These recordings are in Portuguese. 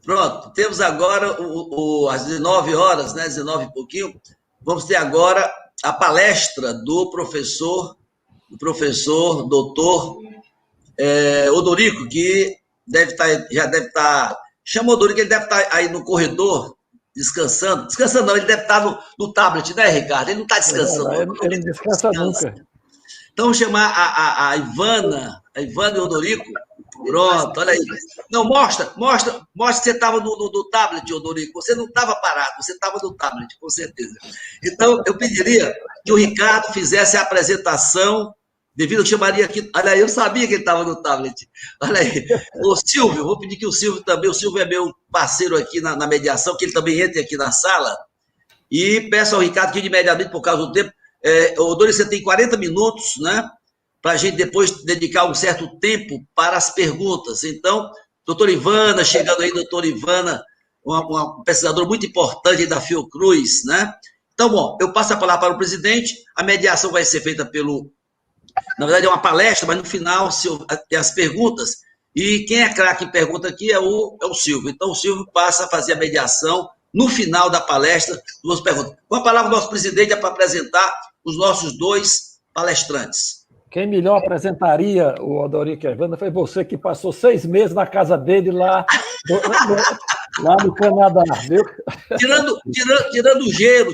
Pronto, temos agora às 19 horas, né? 19 e pouquinho, vamos ter agora a palestra do professor doutor Odorico, que já deve estar. Chama o Odorico, ele deve estar aí no corredor, descansando. Descansando não, ele deve estar no tablet, né, Ricardo? Ele não está descansando. Ele não descansa nunca. Então, vamos chamar a Ivana e o Odorico. Pronto, olha aí. Não, mostra que você estava no tablet, Odorico. Você não estava parado, você estava no tablet, com certeza. Então, eu pediria que o Ricardo fizesse a apresentação, devido eu chamaria aqui. Olha aí, eu sabia que ele estava no tablet. Olha aí. O Silvio, vou pedir que o Silvio também, o Silvio é meu parceiro aqui na mediação, que ele também entre aqui na sala. E peço ao Ricardo que, imediatamente, por causa do tempo, Odorico, você tem 40 minutos, né? Para a gente depois dedicar um certo tempo para as perguntas. Então, doutora Ivana, chegando aí, doutora Ivana, uma pesquisadora muito importante da Fiocruz, né? Então, bom, eu passo a palavra para o presidente, a mediação vai ser feita na verdade é uma palestra, mas no final tem as perguntas, e quem é craque em pergunta aqui é o Silvio. Então, o Silvio passa a fazer a mediação no final da palestra, duas perguntas. Com a palavra, o nosso presidente é para apresentar os nossos dois palestrantes. Quem melhor apresentaria o Odorico Ivana foi você, que passou 6 meses na casa dele lá no Canadá, viu? Tirando o gelo.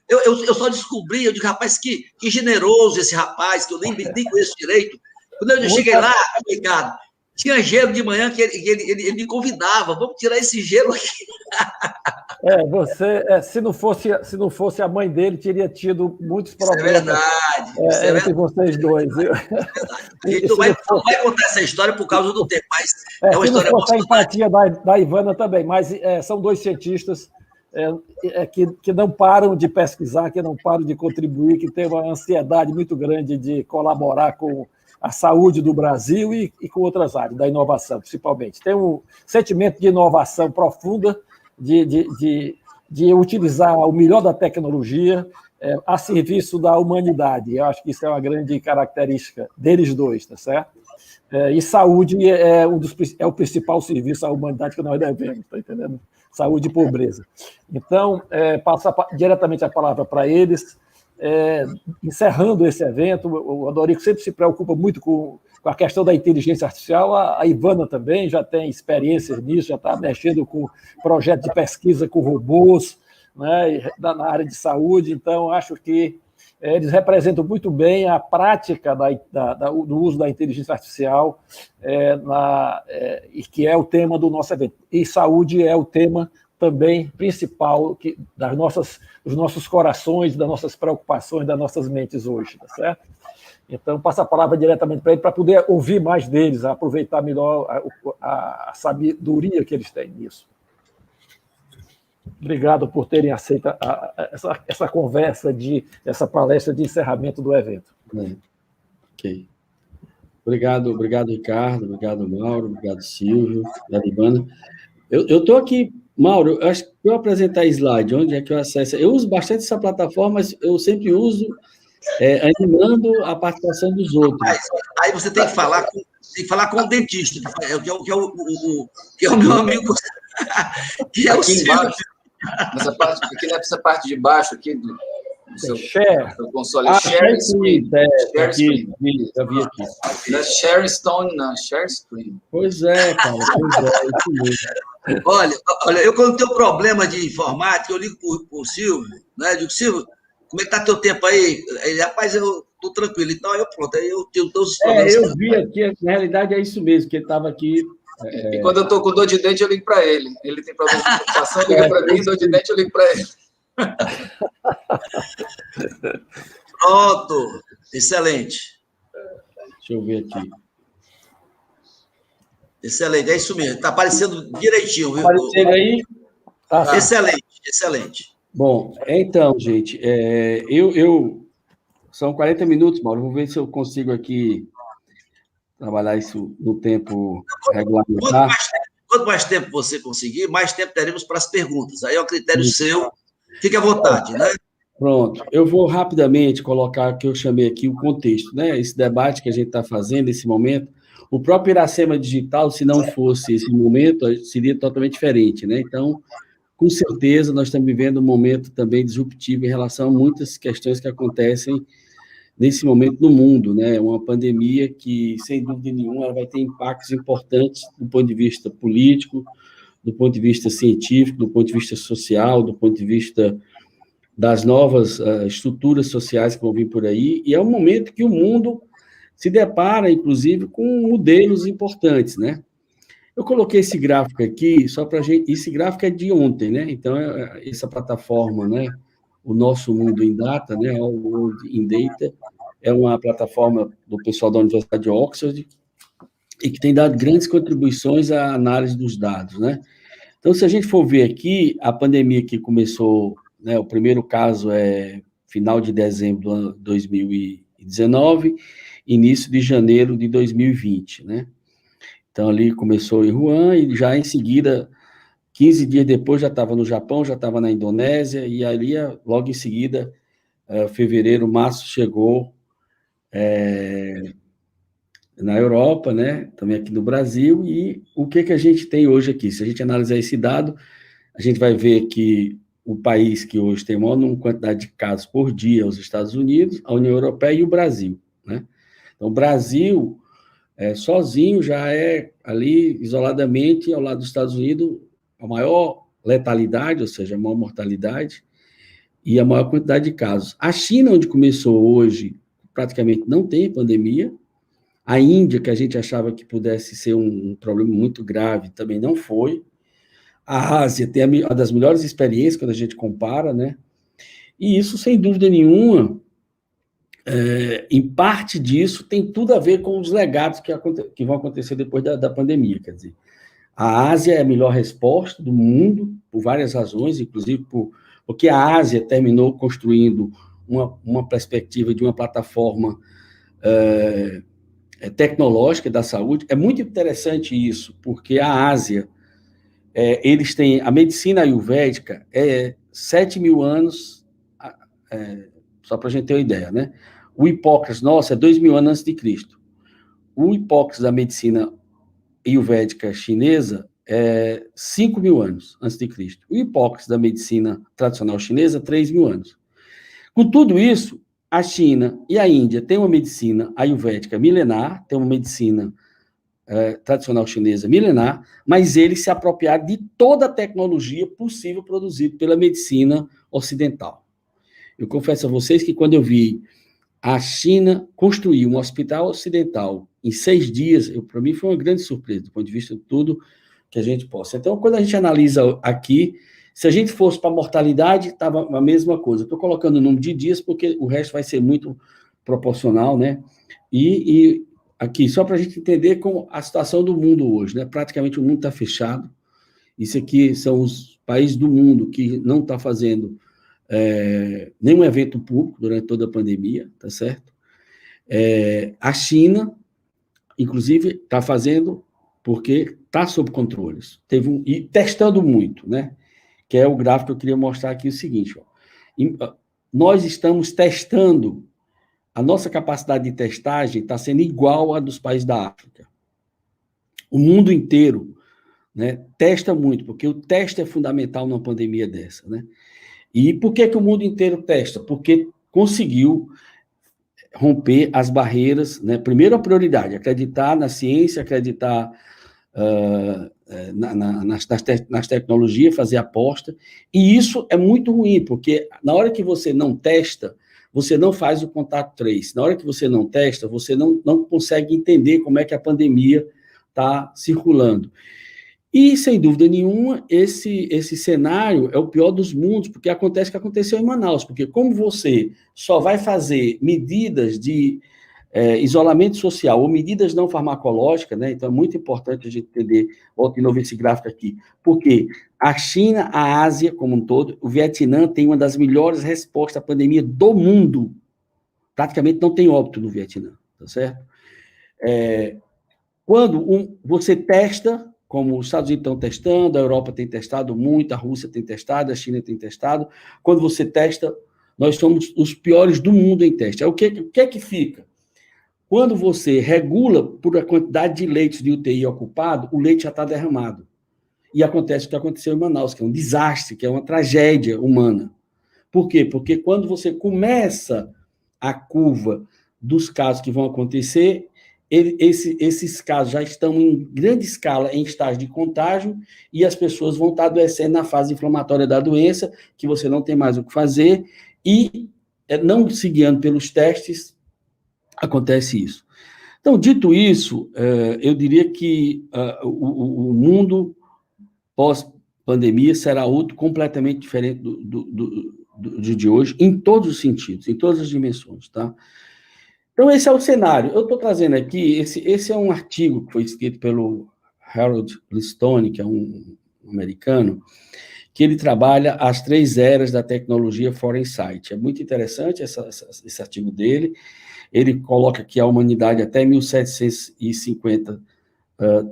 Eu só descobri, eu digo, rapaz, que generoso esse rapaz, que eu nem conheço direito. Quando eu cheguei lá, Ricardo, tinha gelo de manhã que ele me convidava, vamos tirar esse gelo aqui. Se não fosse a mãe dele, teria tido muitos problemas entre vocês dois. Viu? A gente não vai contar essa história por causa do tempo, mas é uma história emocionante. A empatia da Ivana também, mas são dois cientistas que não param de pesquisar, que não param de contribuir, que têm uma ansiedade muito grande de colaborar com a saúde do Brasil e com outras áreas, da inovação, principalmente. Tem um sentimento de inovação profunda, de utilizar o melhor da tecnologia a serviço da humanidade. Eu acho que isso é uma grande característica deles dois, tá certo? E saúde é o principal serviço à humanidade que nós devemos, tá entendendo? Saúde e pobreza. Então, passo diretamente a palavra para eles. Encerrando esse evento, o Odorico sempre se preocupa muito com a questão da inteligência artificial, a Ivana também já tem experiências nisso, já está mexendo com projetos de pesquisa com robôs, né, na área de saúde, então acho que eles representam muito bem a prática do uso da inteligência artificial, e que é o tema do nosso evento. E saúde é o tema também principal dos nossos corações, das nossas preocupações, das nossas mentes hoje, tá certo? Então, passo a palavra diretamente para ele, para poder ouvir mais deles, aproveitar melhor a sabedoria que eles têm nisso. Obrigado por terem aceito essa conversa, essa palestra de encerramento do evento. Ok. Obrigado, Ricardo, obrigado, Mauro, obrigado, Silvio, obrigado, Ivana. Eu estou aqui, Mauro, eu acho que eu apresentar slide, onde é que eu acesso? Eu uso bastante essa plataforma, mas eu sempre uso animando a participação dos outros. Aí você tem que falar com o dentista, que é o meu amigo, que é o Silvio. Nessa parte de baixo aqui do seu console, share screen. Share screen. Eu vi aqui. Não é share stone, não, share screen. Pois é, cara, isso mesmo. Olha, eu quando tenho problema de informática, eu ligo para o Silvio, né? Eu digo, Silvio, como é que está teu tempo aí? Ele, rapaz, eu estou tranquilo. Então, aí eu tenho todos os problemas. Eu vi aqui, na realidade é isso mesmo, que ele estava aqui. E quando eu estou com dor de dente, eu ligo para ele. Ele tem problema de preocupação, liga para mim, dor de dente, eu ligo para ele. Pronto, excelente. Deixa eu ver aqui. Excelente, é isso mesmo. Está aparecendo direitinho, viu? Aparecendo aí? Excelente. Bom, então, gente, são 40 minutos, Mauro. Vou ver se eu consigo aqui trabalhar isso no tempo regulamentar. Quanto mais tempo você conseguir, mais tempo teremos para as perguntas. Aí é o critério seu. Fique à vontade, né? Pronto. Eu vou rapidamente colocar o que eu chamei aqui o contexto, né? Esse debate que a gente está fazendo nesse momento. O próprio Iracema Digital, se não fosse esse momento, seria totalmente diferente, né? Então, com certeza, nós estamos vivendo um momento também disruptivo em relação a muitas questões que acontecem nesse momento no mundo, né? Uma pandemia que, sem dúvida nenhuma, ela vai ter impactos importantes do ponto de vista político, do ponto de vista científico, do ponto de vista social, do ponto de vista das novas estruturas sociais que vão vir por aí, e é um momento que o mundo se depara, inclusive, com modelos importantes, né? Eu coloquei esse gráfico aqui, só para a gente... Esse gráfico é de ontem, né? Então, essa plataforma, né? O Nosso Mundo em Data, né? O World in Data, é uma plataforma do pessoal da Universidade de Oxford e que tem dado grandes contribuições à análise dos dados, né? Então, se a gente for ver aqui, a pandemia que começou, né? O primeiro caso é final de dezembro de 2019, início de janeiro de 2020, né? Então, ali começou em Wuhan e já em seguida, 15 dias depois, já estava no Japão, já estava na Indonésia, e ali, logo em seguida, fevereiro, março, chegou na Europa, né? Também aqui no Brasil, e o que a gente tem hoje aqui? Se a gente analisar esse dado, a gente vai ver que o país que hoje tem maior quantidade de casos por dia, os Estados Unidos, a União Europeia e o Brasil, né? Então, o Brasil... sozinho já é ali, isoladamente, ao lado dos Estados Unidos, a maior letalidade, ou seja, a maior mortalidade e a maior quantidade de casos. A China, onde começou hoje, praticamente não tem pandemia. A Índia, que a gente achava que pudesse ser um problema muito grave, também não foi. A Ásia tem uma das melhores experiências quando a gente compara, né? E isso, sem dúvida nenhuma, em parte disso, tem tudo a ver com os legados que vão acontecer depois da pandemia. Quer dizer, a Ásia é a melhor resposta do mundo, por várias razões, inclusive porque a Ásia terminou construindo uma perspectiva de uma plataforma tecnológica da saúde. É muito interessante isso, porque a Ásia, eles têm a medicina ayurvédica, 7.000 anos, só para a gente ter uma ideia, né? O Hipócrates, nossa, é 2.000 anos antes de Cristo. O Hipócrates da medicina ayurvédica chinesa é 5.000 anos antes de Cristo. O Hipócrates da medicina tradicional chinesa, 3.000 anos. Com tudo isso, a China e a Índia têm uma medicina ayurvédica milenar, têm uma medicina tradicional chinesa milenar, mas eles se apropriaram de toda a tecnologia possível produzida pela medicina ocidental. Eu confesso a vocês que quando eu vi a China construir um hospital ocidental em 6 dias, para mim foi uma grande surpresa, do ponto de vista de tudo que a gente possa. Então, quando a gente analisa aqui, se a gente fosse para a mortalidade, estava a mesma coisa. Estou colocando o número de dias, porque o resto vai ser muito proporcional, né? E aqui, só para a gente entender como a situação do mundo hoje, né? Praticamente o mundo está fechado. Isso aqui são os países do mundo que não estão fazendo nenhum evento público durante toda a pandemia, tá certo? A China, inclusive, está fazendo porque está sob controle. E testando muito, né? Que é o gráfico que eu queria mostrar aqui, o seguinte, ó. Nós estamos testando, a nossa capacidade de testagem está sendo igual à dos países da África. O mundo inteiro, né, testa muito, porque o teste é fundamental numa pandemia dessa, né? E por que o mundo inteiro testa? Porque conseguiu romper as barreiras, né? Primeiro, a prioridade, acreditar na ciência, acreditar nas tecnologias, fazer aposta. E isso é muito ruim, porque na hora que você não testa, você não faz o contato trace. Na hora que você não testa, você não consegue entender como é que a pandemia está circulando. E, sem dúvida nenhuma, esse cenário é o pior dos mundos, porque acontece o que aconteceu em Manaus, porque como você só vai fazer medidas de isolamento social ou medidas não farmacológicas, né? Então é muito importante a gente entender, volto de novo esse gráfico aqui, porque a China, a Ásia como um todo, o Vietnã tem uma das melhores respostas à pandemia do mundo, praticamente não tem óbito no Vietnã, tá certo? Quando você testa, como os Estados Unidos estão testando, a Europa tem testado muito, a Rússia tem testado, a China tem testado. Quando você testa, nós somos os piores do mundo em teste. O que é que fica? Quando você regula por a quantidade de leitos de UTI ocupado, o leite já está derramado. E acontece o que aconteceu em Manaus, que é um desastre, que é uma tragédia humana. Por quê? Porque quando você começa a curva dos casos que vão acontecer, esses casos já estão em grande escala em estágio de contágio e as pessoas vão estar adoecendo na fase inflamatória da doença, que você não tem mais o que fazer, e não se guiando pelos testes, acontece isso. Então, dito isso, eu diria que o mundo pós-pandemia será outro completamente diferente de hoje, em todos os sentidos, em todas as dimensões, tá? Então, esse é o cenário. Eu estou trazendo aqui, esse é um artigo que foi escrito pelo Harold Listone, que é um americano, que ele trabalha as 3 eras da tecnologia Forensight. É muito interessante esse artigo dele. Ele coloca que a humanidade até 1750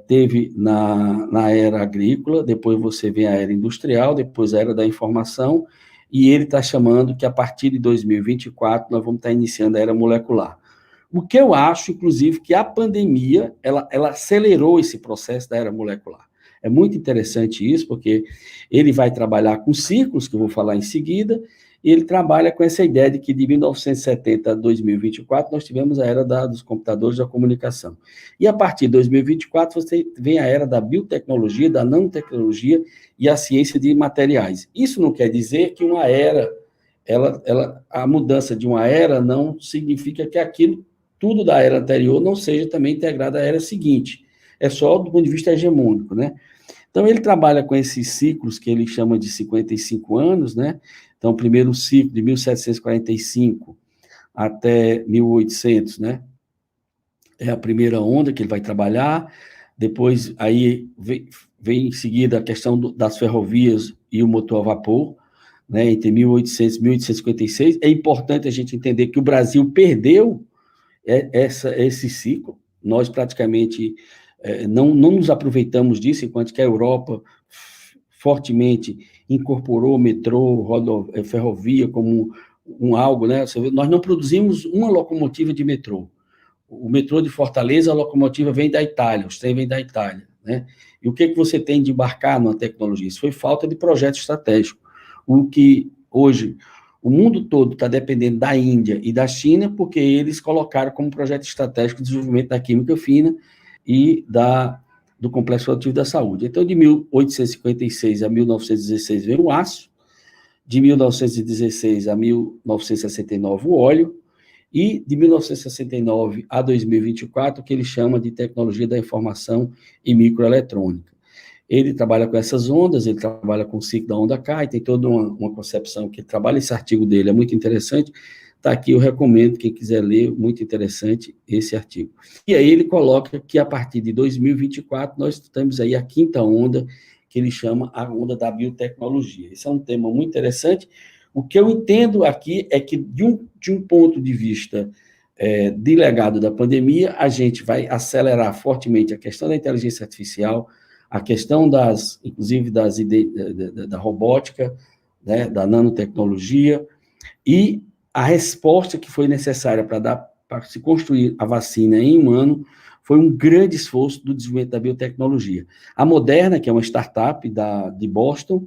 teve na era agrícola, depois você vem a era industrial, depois a era da informação, e ele está chamando que a partir de 2024 nós vamos estar iniciando a era molecular. O que eu acho, inclusive, que a pandemia, ela acelerou esse processo da era molecular. É muito interessante isso, porque ele vai trabalhar com ciclos, que eu vou falar em seguida, e ele trabalha com essa ideia de que de 1970 a 2024 nós tivemos a era dos computadores da comunicação. E a partir de 2024 você vem a era da biotecnologia, da nanotecnologia e a ciência de materiais. Isso não quer dizer que uma era, a mudança de uma era não significa que aquilo, tudo da era anterior não seja também integrado à era seguinte. É só do ponto de vista hegemônico, né? Então, ele trabalha com esses ciclos que ele chama de 55 anos, né? Então, o primeiro ciclo, de 1745 até 1800, né? É a primeira onda que ele vai trabalhar. Depois, aí, vem em seguida a questão das ferrovias e o motor a vapor, né? Entre 1800 e 1856. É importante a gente entender que o Brasil perdeu esse ciclo. Nós, praticamente, não nos aproveitamos disso, enquanto que a Europa fortemente incorporou metrô, ferrovia como algo, né? Nós não produzimos uma locomotiva de metrô. O metrô de Fortaleza, a locomotiva vem da Itália, os trens vêm da Itália, né? E o que você tem de embarcar numa tecnologia? Isso foi falta de projeto estratégico. O que hoje o mundo todo está dependendo da Índia e da China, porque eles colocaram como projeto estratégico o desenvolvimento da química fina e do complexo produtivo da saúde. Então, de 1856 a 1916 veio o aço, de 1916 a 1969 o óleo, e de 1969 a 2024, o que ele chama de tecnologia da informação e microeletrônica. Ele trabalha com essas ondas, ele trabalha com o ciclo da onda K, e tem toda uma concepção que ele trabalha. Esse artigo dele é muito interessante, está aqui, eu recomendo, quem quiser ler, muito interessante esse artigo. E aí ele coloca que a partir de 2024 nós temos aí a 5ª onda, que ele chama a onda da biotecnologia. Esse é um tema muito interessante. O que eu entendo aqui é que, de um ponto de vista de legado da pandemia, a gente vai acelerar fortemente a questão da inteligência artificial, a questão inclusive da robótica, né, da nanotecnologia, e a resposta que foi necessária para se construir a vacina em um ano foi um grande esforço do desenvolvimento da biotecnologia. A Moderna, que é uma startup de Boston,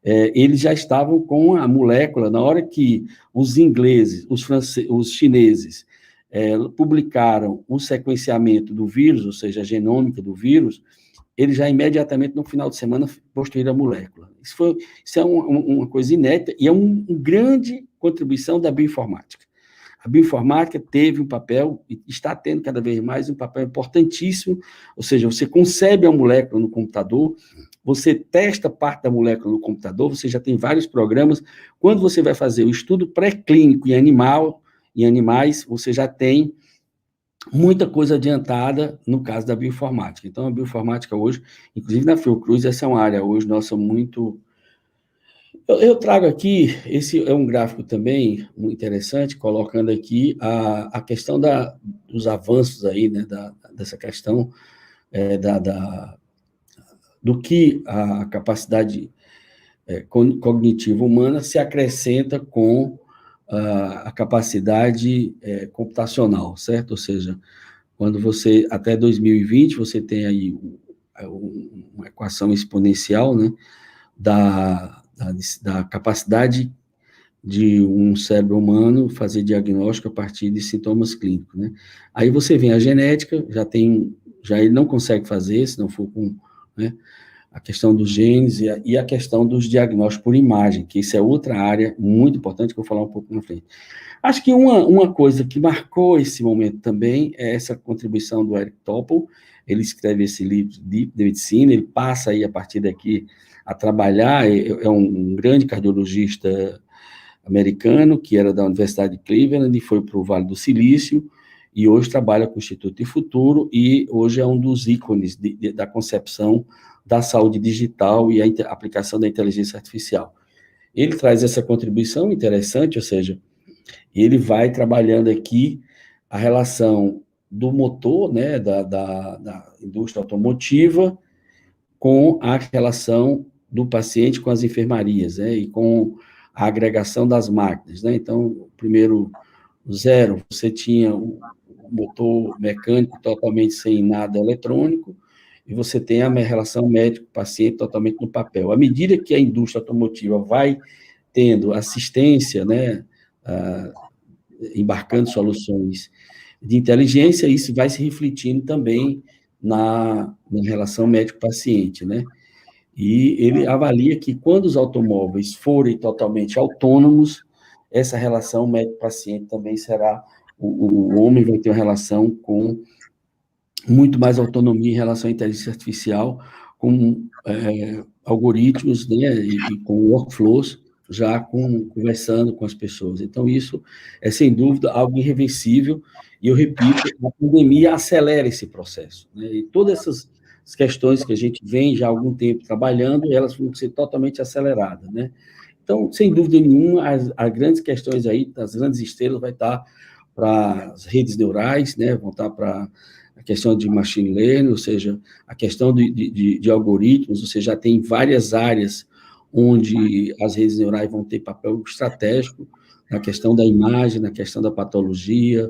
eles já estavam com a molécula, na hora que os ingleses, os chineses publicaram o sequenciamento do vírus, ou seja, a genômica do vírus, eles já imediatamente, no final de semana, construíram a molécula. Isso é uma coisa inédita e é uma grande contribuição da bioinformática. A bioinformática teve um papel, e está tendo cada vez mais um papel importantíssimo, ou seja, você concebe a molécula no computador, você testa parte da molécula no computador, você já tem vários programas. Quando você vai fazer o estudo pré-clínico em animais, você já tem muita coisa adiantada no caso da bioinformática. Então, a bioinformática hoje, inclusive na Fiocruz, essa é uma área hoje nossa muito... Eu trago aqui, esse é um gráfico também muito interessante, colocando aqui a questão dos avanços aí, né, dessa questão do que a capacidade cognitiva humana se acrescenta com a capacidade computacional, certo? Ou seja, quando você, até 2020, você tem aí uma equação exponencial, né, da capacidade de um cérebro humano fazer diagnóstico a partir de sintomas clínicos, né? Aí você vem a genética, já ele não consegue fazer, se não for com, né, a questão dos genes e a questão dos diagnósticos por imagem, que isso é outra área muito importante que eu vou falar um pouco na frente. Acho que uma coisa que marcou esse momento também é essa contribuição do Eric Topol. Ele escreve esse livro de medicina, ele passa aí, a partir daqui, a trabalhar, é um grande cardiologista americano, que era da Universidade de Cleveland, e foi para o Vale do Silício, e hoje trabalha com o Instituto de Futuro, e hoje é um dos ícones da concepção da saúde digital e a aplicação da inteligência artificial. Ele traz essa contribuição interessante, ou seja, ele vai trabalhando aqui a relação do motor, né, da indústria automotiva, com a relação do paciente com as enfermarias, né, e com a agregação das máquinas, né? Então, primeiro, zero, você tinha o motor mecânico totalmente sem nada eletrônico, e você tem a relação médico-paciente totalmente no papel. À medida que a indústria automotiva vai tendo assistência, né, embarcando soluções de inteligência, isso vai se refletindo também na relação médico-paciente, né? E ele avalia que quando os automóveis forem totalmente autônomos, essa relação médico-paciente também será, o homem vai ter uma relação com muito mais autonomia em relação à inteligência artificial, com algoritmos, né, e com workflows, já conversando com as pessoas. Então, isso é, sem dúvida, algo irreversível, e eu repito, a pandemia acelera esse processo, né, e todas essas questões que a gente vem já há algum tempo trabalhando, elas vão ser totalmente aceleradas, né? Então, sem dúvida nenhuma, as grandes questões aí, das grandes estrelas, vai estar para as redes neurais, né? Vão estar para a questão de machine learning, ou seja, a questão de algoritmos, você já tem várias áreas onde as redes neurais vão ter papel estratégico, na questão da imagem, na questão da patologia,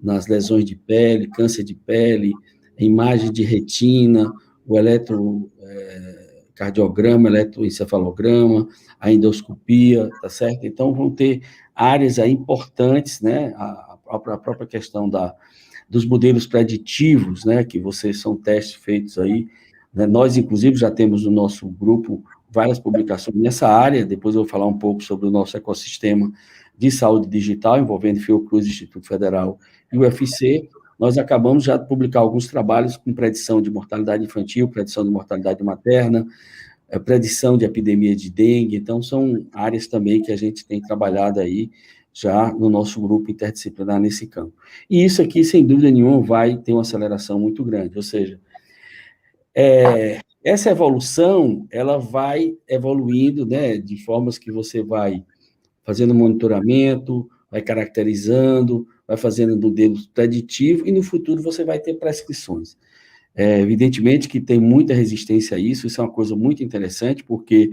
nas lesões de pele, câncer de pele, a imagem de retina, o eletrocardiograma, eletroencefalograma, a endoscopia, tá certo? Então, vão ter áreas aí importantes, né? A própria questão dos modelos preditivos, né? Que são testes feitos aí, né? Nós, inclusive, já temos no nosso grupo várias publicações nessa área, depois eu vou falar um pouco sobre o nosso ecossistema de saúde digital, envolvendo Fiocruz, Instituto Federal e o UFC. Nós acabamos já de publicar alguns trabalhos com predição de mortalidade infantil, predição de mortalidade materna, predição de epidemia de dengue, então são áreas também que a gente tem trabalhado aí já no nosso grupo interdisciplinar nesse campo. E isso aqui, sem dúvida nenhuma, vai ter uma aceleração muito grande, ou seja, essa evolução, ela vai evoluindo, né, de formas que você vai fazendo monitoramento, vai caracterizando, vai fazendo modelos preditivos, e no futuro você vai ter prescrições. Evidentemente que tem muita resistência a isso é uma coisa muito interessante, porque,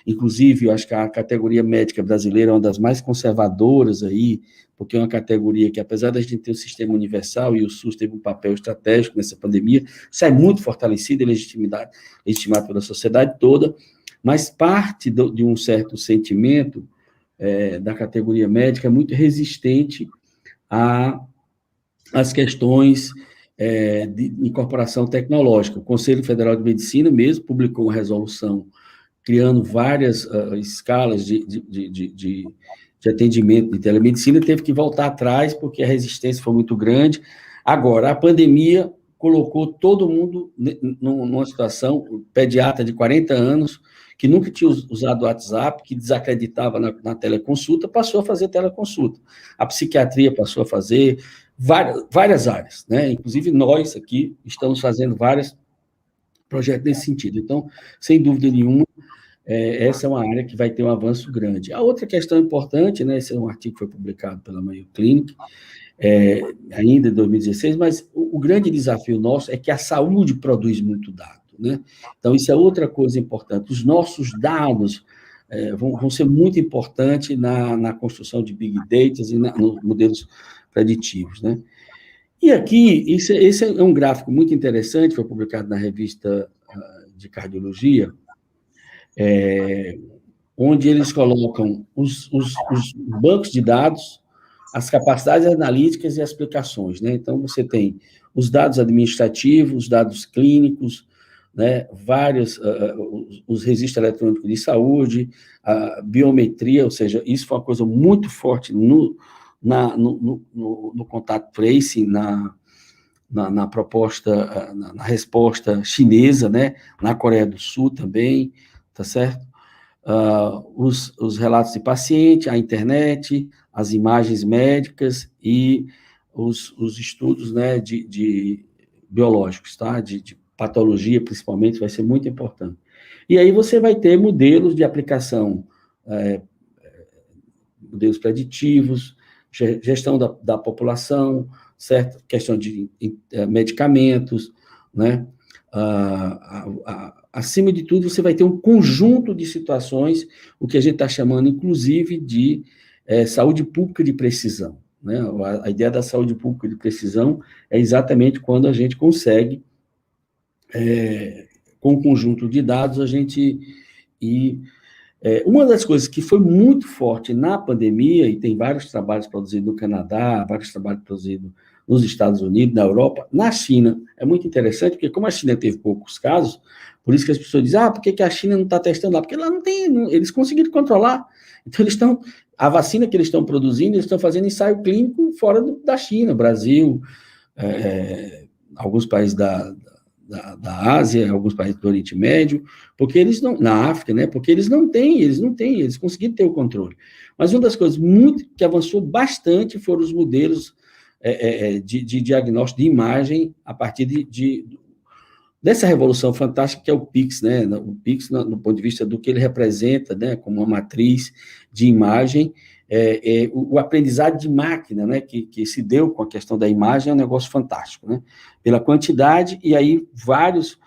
inclusive, eu acho que a categoria médica brasileira é uma das mais conservadoras aí, porque é uma categoria que, apesar da gente ter um sistema universal, e o SUS teve um papel estratégico nessa pandemia, sai muito fortalecida e legitimado pela sociedade toda, mas parte de um certo sentimento da categoria médica é muito resistente às questões de incorporação tecnológica. O Conselho Federal de Medicina mesmo publicou uma resolução criando várias escalas de atendimento de telemedicina, teve que voltar atrás porque a resistência foi muito grande. Agora, a pandemia colocou todo mundo numa situação, o pediatra de 40 anos, que nunca tinha usado o WhatsApp, que desacreditava na teleconsulta, passou a fazer teleconsulta. A psiquiatria passou a fazer várias áreas, né? Inclusive nós aqui estamos fazendo vários projetos nesse sentido. Então, sem dúvida nenhuma, essa é uma área que vai ter um avanço grande. A outra questão importante, né? Esse é um artigo que foi publicado pela Mayo Clinic, ainda em 2016, mas o grande desafio nosso é que a saúde produz muito dado, né? Então, isso é outra coisa importante. Os nossos dados vão ser muito importantes na construção de Big Data e nos modelos preditivos, né? E aqui, esse é um gráfico muito interessante, foi publicado na revista de cardiologia, onde eles colocam os bancos de dados, as capacidades analíticas e as aplicações, né? Então, você tem os dados administrativos, os dados clínicos, né? Vários, os registros eletrônicos de saúde, a biometria, ou seja, isso foi uma coisa muito forte no contact tracing, na proposta, na resposta chinesa, né? Na Coreia do Sul também, tá certo? Os relatos de paciente, a internet, as imagens médicas e os estudos, né, de biológicos, tá? De patologia, principalmente, vai ser muito importante. E aí você vai ter modelos de aplicação, modelos preditivos, gestão da população, certo? Questão de medicamentos, né? Acima de tudo, você vai ter um conjunto de situações, o que a gente está chamando, inclusive, de saúde pública de precisão, né? A ideia da saúde pública de precisão é exatamente quando a gente consegue, com um conjunto de dados, a gente ir... uma das coisas que foi muito forte na pandemia, e tem vários trabalhos produzidos no Canadá, vários trabalhos produzidos nos Estados Unidos, na Europa, na China, é muito interessante, porque como a China teve poucos casos, por isso que as pessoas dizem, por que a China não está testando lá? Porque lá não tem, eles conseguiram controlar. Então, a vacina que eles estão produzindo, eles estão fazendo ensaio clínico fora da China, Brasil, alguns países da Ásia, alguns países do Oriente Médio, porque eles não, na África, né, porque eles conseguiram ter o controle. Mas uma das coisas que avançou bastante foram os modelos de diagnóstico de imagem a partir dessa revolução fantástica que é o PIX, né, o PIX no ponto de vista do que ele representa, né, como uma matriz de imagem, o aprendizado de máquina, né, que se deu com a questão da imagem é um negócio fantástico, né, pela quantidade, e aí vários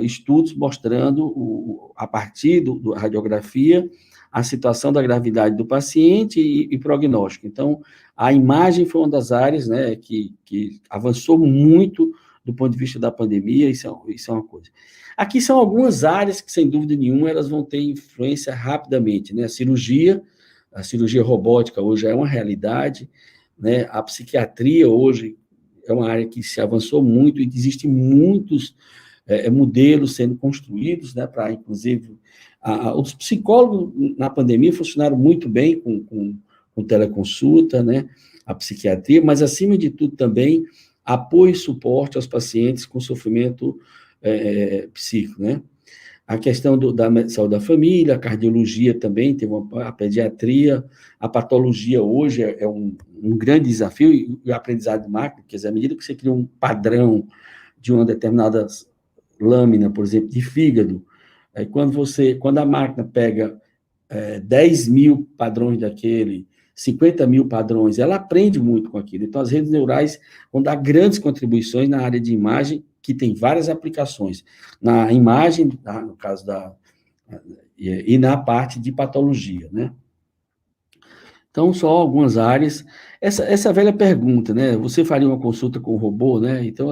estudos mostrando, a partir da radiografia, a situação da gravidade do paciente e prognóstico. Então, a imagem foi uma das áreas, né, que avançou muito do ponto de vista da pandemia, isso é uma coisa. Aqui são algumas áreas que, sem dúvida nenhuma, elas vão ter influência rapidamente, né, a cirurgia robótica hoje é uma realidade, né? A psiquiatria hoje é uma área que se avançou muito e existem muitos modelos sendo construídos, né, para, inclusive, os psicólogos na pandemia funcionaram muito bem com teleconsulta, né, a psiquiatria, mas, acima de tudo, também apoio e suporte aos pacientes com sofrimento psíquico, né? A questão da saúde da família, a cardiologia também, tem a pediatria, a patologia hoje é um grande desafio, e o aprendizado de máquina, quer dizer, à medida que você cria um padrão de uma determinada lâmina, por exemplo, de fígado, quando a máquina pega 10 mil padrões daquele, 50 mil padrões, ela aprende muito com aquilo. Então, as redes neurais vão dar grandes contribuições na área de imagem, que tem várias aplicações, na imagem, no caso e na parte de patologia, né? Então, só algumas áreas. Essa velha pergunta, né? Você faria uma consulta com o robô, né? Então,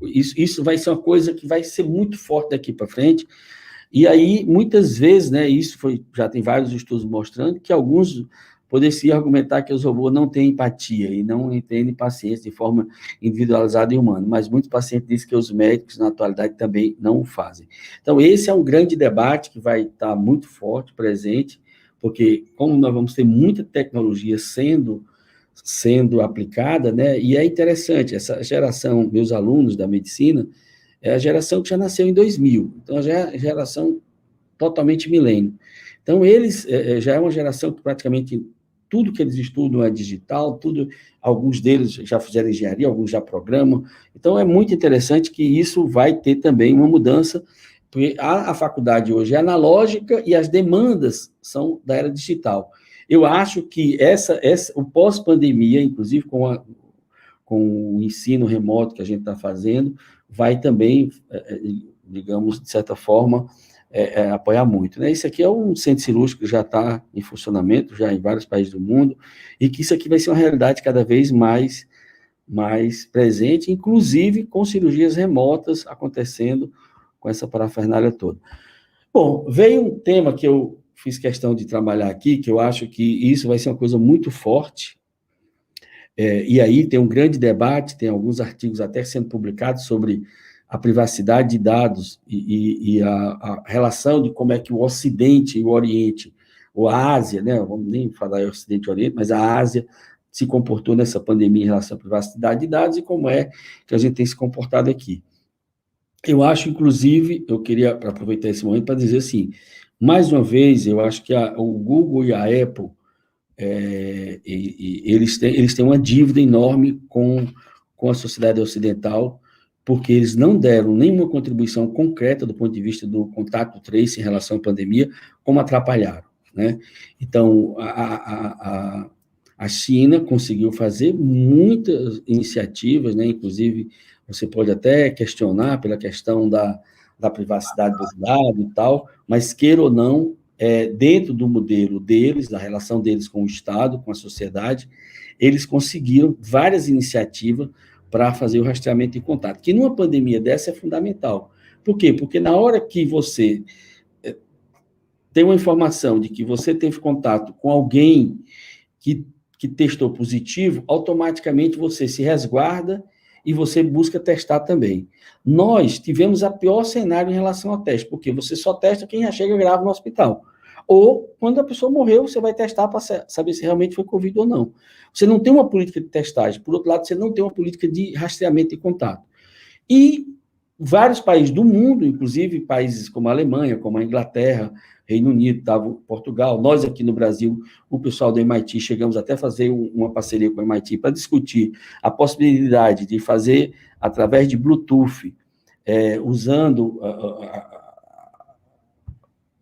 isso vai ser uma coisa que vai ser muito forte daqui para frente. E aí, muitas vezes, né? Já tem vários estudos mostrando que alguns poder-se argumentar que os robôs não têm empatia e não entendem pacientes de forma individualizada e humana, mas muitos pacientes dizem que os médicos, na atualidade, também não o fazem. Então, esse é um grande debate que vai estar muito forte, presente, porque como nós vamos ter muita tecnologia sendo aplicada, né, e é interessante, essa geração, meus alunos da medicina, é a geração que já nasceu em 2000, então já é a geração totalmente milênio. Então, eles já é uma geração que praticamente tudo que eles estudam é digital, alguns deles já fizeram engenharia, alguns já programam. Então, é muito interessante que isso vai ter também uma mudança, porque a faculdade hoje é analógica e as demandas são da era digital. Eu acho que o pós-pandemia, inclusive com o ensino remoto que a gente está fazendo, vai também, digamos, de certa forma, apoiar muito, né? Isso aqui é um centro cirúrgico que já está em funcionamento, já em vários países do mundo, e que isso aqui vai ser uma realidade cada vez mais presente, inclusive com cirurgias remotas acontecendo com essa parafernália toda. Bom, veio um tema que eu fiz questão de trabalhar aqui, que eu acho que isso vai ser uma coisa muito forte, e aí tem um grande debate, tem alguns artigos até sendo publicados sobre a privacidade de dados e a relação de como é que o Ocidente e o Oriente, ou a Ásia, né, vamos nem falar Ocidente e Oriente, mas a Ásia se comportou nessa pandemia em relação à privacidade de dados e como é que a gente tem se comportado aqui. Eu acho, inclusive, eu queria aproveitar esse momento para dizer assim, mais uma vez, eu acho que o Google e a Apple, eles têm uma dívida enorme com a sociedade ocidental, porque eles não deram nenhuma contribuição concreta do ponto de vista do contato trace em relação à pandemia, como atrapalharam, né? Então, a China conseguiu fazer muitas iniciativas, né? Inclusive, você pode até questionar pela questão da privacidade do dado e tal, mas queira ou não, dentro do modelo deles, da relação deles com o Estado, com a sociedade, eles conseguiram várias iniciativas para fazer o rastreamento de contato, que numa pandemia dessa é fundamental. Por quê? Porque na hora que você tem uma informação de que você teve contato com alguém que testou positivo, automaticamente você se resguarda e você busca testar também. Nós tivemos a pior cenário em relação ao teste, porque você só testa quem já chega grave no hospital. Ou, quando a pessoa morreu, você vai testar para saber se realmente foi Covid ou não. Você não tem uma política de testagem. Por outro lado, você não tem uma política de rastreamento de contato. E vários países do mundo, inclusive países como a Alemanha, como a Inglaterra, Reino Unido, Portugal, nós aqui no Brasil, o pessoal do MIT, chegamos até a fazer uma parceria com o MIT para discutir a possibilidade de fazer, através de Bluetooth, usando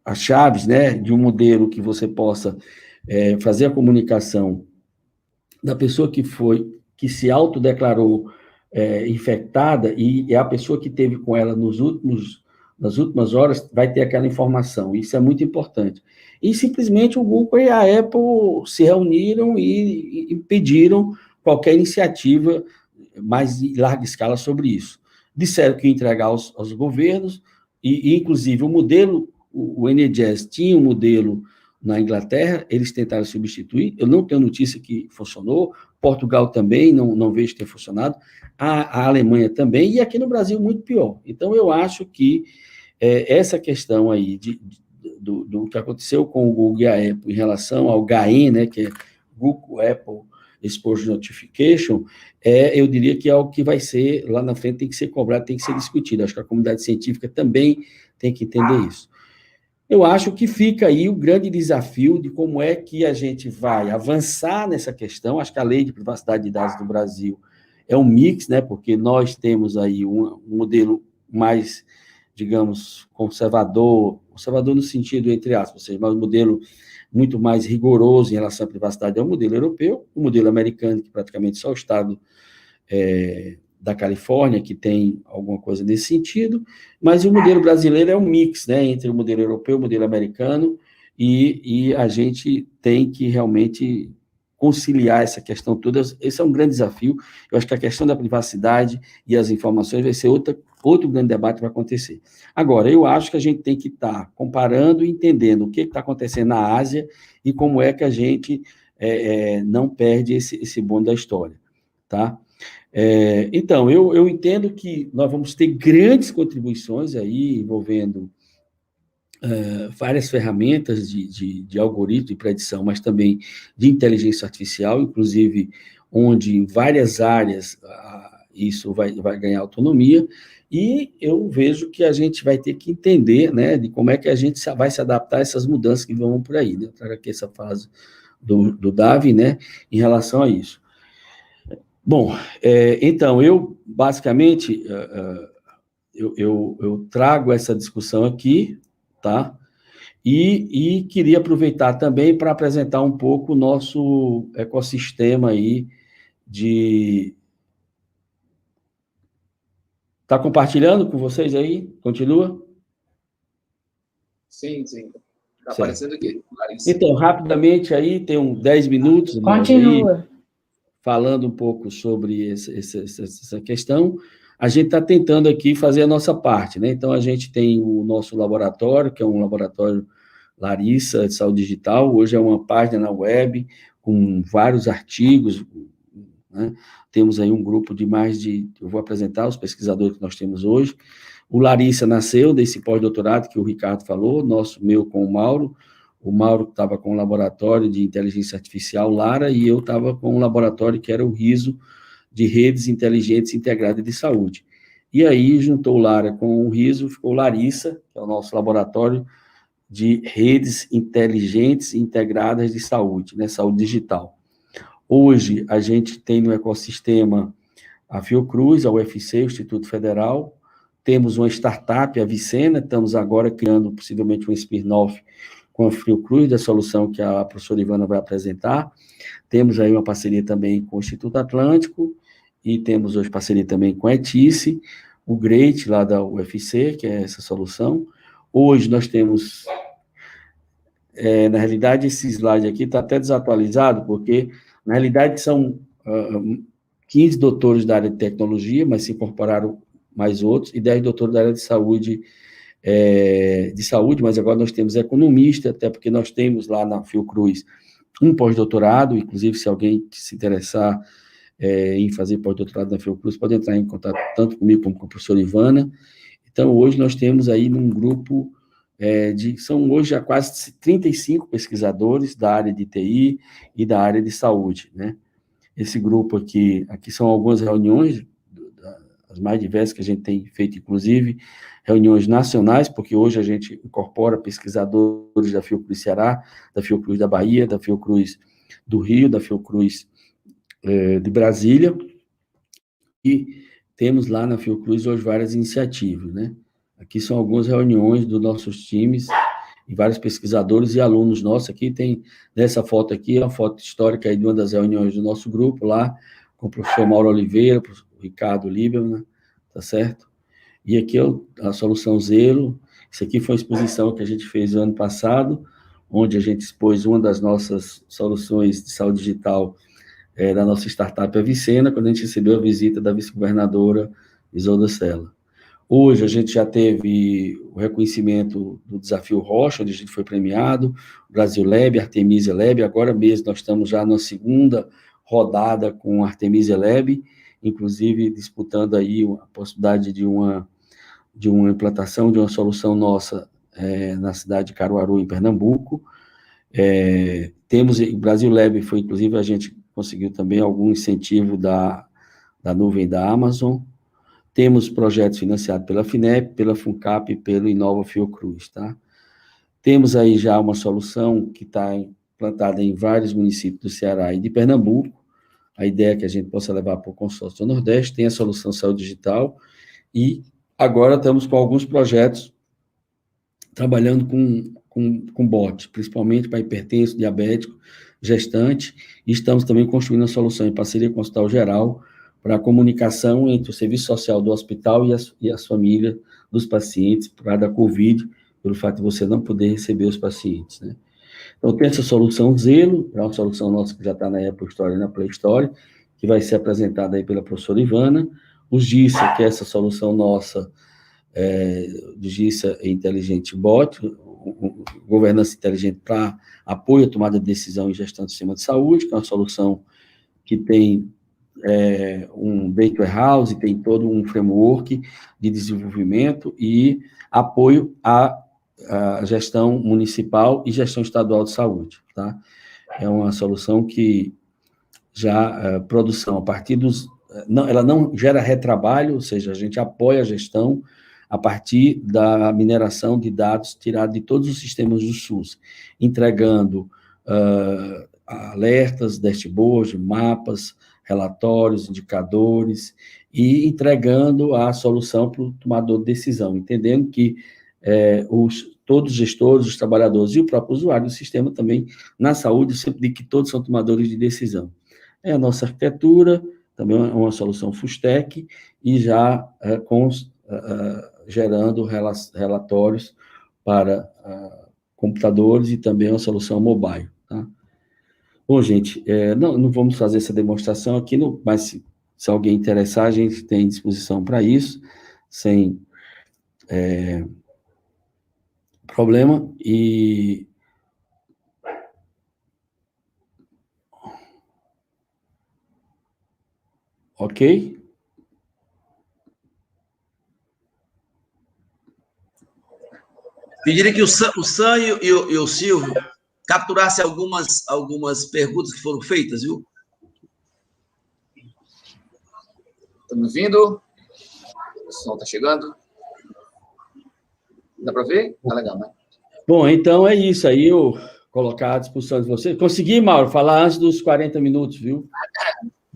as chaves, né, de um modelo que você possa fazer a comunicação da pessoa que se autodeclarou infectada e é a pessoa que teve com ela nas últimas horas vai ter aquela informação. Isso é muito importante. E simplesmente o Google e a Apple se reuniram e pediram qualquer iniciativa mais em larga escala sobre isso. Disseram que ia entregar aos governos, e inclusive o modelo, o NHS tinha um modelo na Inglaterra, eles tentaram substituir, eu não tenho notícia que funcionou, Portugal também, não vejo ter funcionado, a Alemanha também, e aqui no Brasil muito pior. Então, eu acho que essa questão aí do que aconteceu com o Google e a Apple em relação ao GAEN, né, que é Google Apple Exposure Notification, eu diria que é algo que vai ser, lá na frente, tem que ser cobrado, tem que ser discutido. Acho que a comunidade científica também tem que entender isso. Eu acho que fica aí o grande desafio de como é que a gente vai avançar nessa questão. Acho que a lei de privacidade de dados do Brasil é um mix, né? Porque nós temos aí um modelo mais, digamos, conservador no sentido, entre aspas, ou seja, mas um modelo muito mais rigoroso em relação à privacidade é o modelo europeu, o modelo americano, que praticamente só o Estado da Califórnia, que tem alguma coisa nesse sentido, mas o modelo brasileiro é um mix, né, entre o modelo europeu e o modelo americano, e a gente tem que realmente conciliar essa questão toda. Esse é um grande desafio. Eu acho que a questão da privacidade e as informações vai ser outro grande debate que vai acontecer. Agora, eu acho que a gente tem que estar comparando e entendendo o que está acontecendo na Ásia e como é que a gente não perde esse bonde da história, tá? Então, eu entendo que nós vamos ter grandes contribuições aí envolvendo várias ferramentas de algoritmo e predição, mas também de inteligência artificial, inclusive onde em várias áreas isso vai ganhar autonomia, e eu vejo que a gente vai ter que entender, né, de como é que a gente vai se adaptar a essas mudanças que vão por aí, né? Eu trago aqui essa fase do Davi, né, em relação a isso. Bom, então, eu, basicamente, eu trago essa discussão aqui, tá? E queria aproveitar também para apresentar um pouco o nosso ecossistema aí de... Está compartilhando com vocês aí? Continua? Sim. Está aparecendo aqui, Larissa. Então, rapidamente aí, tem 10 minutos. Continua. Aí, falando um pouco sobre essa questão, a gente está tentando aqui fazer a nossa parte, né? Então, a gente tem o nosso laboratório, que é um laboratório Larissa de Saúde Digital. Hoje é uma página na web com vários artigos, né? Temos aí um grupo de eu vou apresentar os pesquisadores que nós temos hoje. O Larissa nasceu desse pós-doutorado que o Ricardo falou, meu com o Mauro. O Mauro estava com o laboratório de inteligência artificial Lara e eu estava com um laboratório que era o RISO, de Redes Inteligentes Integradas de Saúde. E aí, juntou o Lara com o RISO, ficou Larissa, que é o nosso laboratório de Redes Inteligentes Integradas de Saúde, né, saúde digital. Hoje, a gente tem no ecossistema a Fiocruz, a UFC, o Instituto Federal, temos uma startup, a Vicena, estamos agora criando possivelmente um spin-off com a Fiocruz, da solução que a professora Ivana vai apresentar. Temos aí uma parceria também com o Instituto Atlântico, e temos hoje parceria também com a Etice, o GREAT, lá da UFC, que é essa solução. Hoje nós temos, na realidade, esse slide aqui está até desatualizado, porque, na realidade, são 15 doutores da área de tecnologia, mas se incorporaram mais outros, e 10 doutores da área de saúde, mas agora nós temos economista, até porque nós temos lá na Fiocruz um pós-doutorado, inclusive se alguém se interessar em fazer pós-doutorado na Fiocruz, pode entrar em contato tanto comigo como com a professora Ivana. Então, hoje nós temos aí num grupo são hoje já quase 35 pesquisadores da área de TI e da área de saúde, né? Esse grupo aqui são algumas reuniões, as mais diversas que a gente tem feito, inclusive, reuniões nacionais, porque hoje a gente incorpora pesquisadores da Fiocruz Ceará, da Fiocruz da Bahia, da Fiocruz do Rio, da Fiocruz de Brasília, e temos lá na Fiocruz hoje várias iniciativas, né? Aqui são algumas reuniões dos nossos times, e vários pesquisadores e alunos nossos. Aqui tem, nessa foto aqui, uma foto histórica aí de uma das reuniões do nosso grupo lá, com o professor Mauro Oliveira, o professor Ricardo Lieberman, tá certo? E aqui é a solução Zelo. Isso aqui foi uma exposição que a gente fez no ano passado, onde a gente expôs uma das nossas soluções de saúde digital da nossa startup, a Vicena, quando a gente recebeu a visita da vice-governadora Isolda Sela. Hoje a gente já teve o reconhecimento do Desafio Rocha, onde a gente foi premiado, Brasil Lab, Artemisia Lab, agora mesmo nós estamos já na segunda rodada com a Artemisia Lab, inclusive disputando aí a possibilidade de uma implantação de uma solução nossa na cidade de Caruaru, em Pernambuco. Temos o Brasil Lab, foi inclusive a gente conseguiu também algum incentivo da nuvem da Amazon. Temos projetos financiados pela FINEP, pela FUNCAP e pelo Inova Fiocruz, tá? Temos aí já uma solução que está implantada em vários municípios do Ceará e de Pernambuco. A ideia é que a gente possa levar para o consórcio do Nordeste. Tem a solução Saúde Digital, e agora estamos com alguns projetos trabalhando com bot, principalmente para hipertenso, diabético, gestante, e estamos também construindo a solução em parceria com o Hospital Geral para a comunicação entre o serviço social do hospital e as famílias dos pacientes por causa da Covid, pelo fato de você não poder receber os pacientes, né? Então, tem essa solução Zelo, é uma solução nossa que já está na Apple Store e na Play Store, que vai ser apresentada aí pela professora Ivana. O GISA, que é essa solução nossa, do GISA Inteligente Bot, governança inteligente para apoio à tomada de decisão e gestão do sistema de saúde, que é uma solução que tem um data warehouse, tem todo um framework de desenvolvimento e apoio à gestão municipal e gestão estadual de saúde, tá? É uma solução que já produção a partir ela não gera retrabalho, ou seja, a gente apoia a gestão a partir da mineração de dados tirados de todos os sistemas do SUS, entregando alertas, dashboards, mapas, relatórios, indicadores, e entregando a solução para o tomador de decisão, entendendo que todos os gestores, os trabalhadores e o próprio usuário do sistema também, na saúde, eu sempre digo que todos são tomadores de decisão. É a nossa arquitetura, também é uma solução full stack, e já gerando relatórios para computadores e também uma solução mobile. Tá? Bom, gente, não vamos fazer essa demonstração aqui, mas se alguém interessar, a gente tem disposição para isso, sem problema. E ok? Pediria que o Sam e o Silvio capturassem algumas perguntas que foram feitas, viu? Estamos vindo. O som está chegando. Dá para ver? Tá legal, né? Bom, então é isso aí, eu colocar à disposição de vocês. Consegui, Mauro, falar antes dos 40 minutos, viu?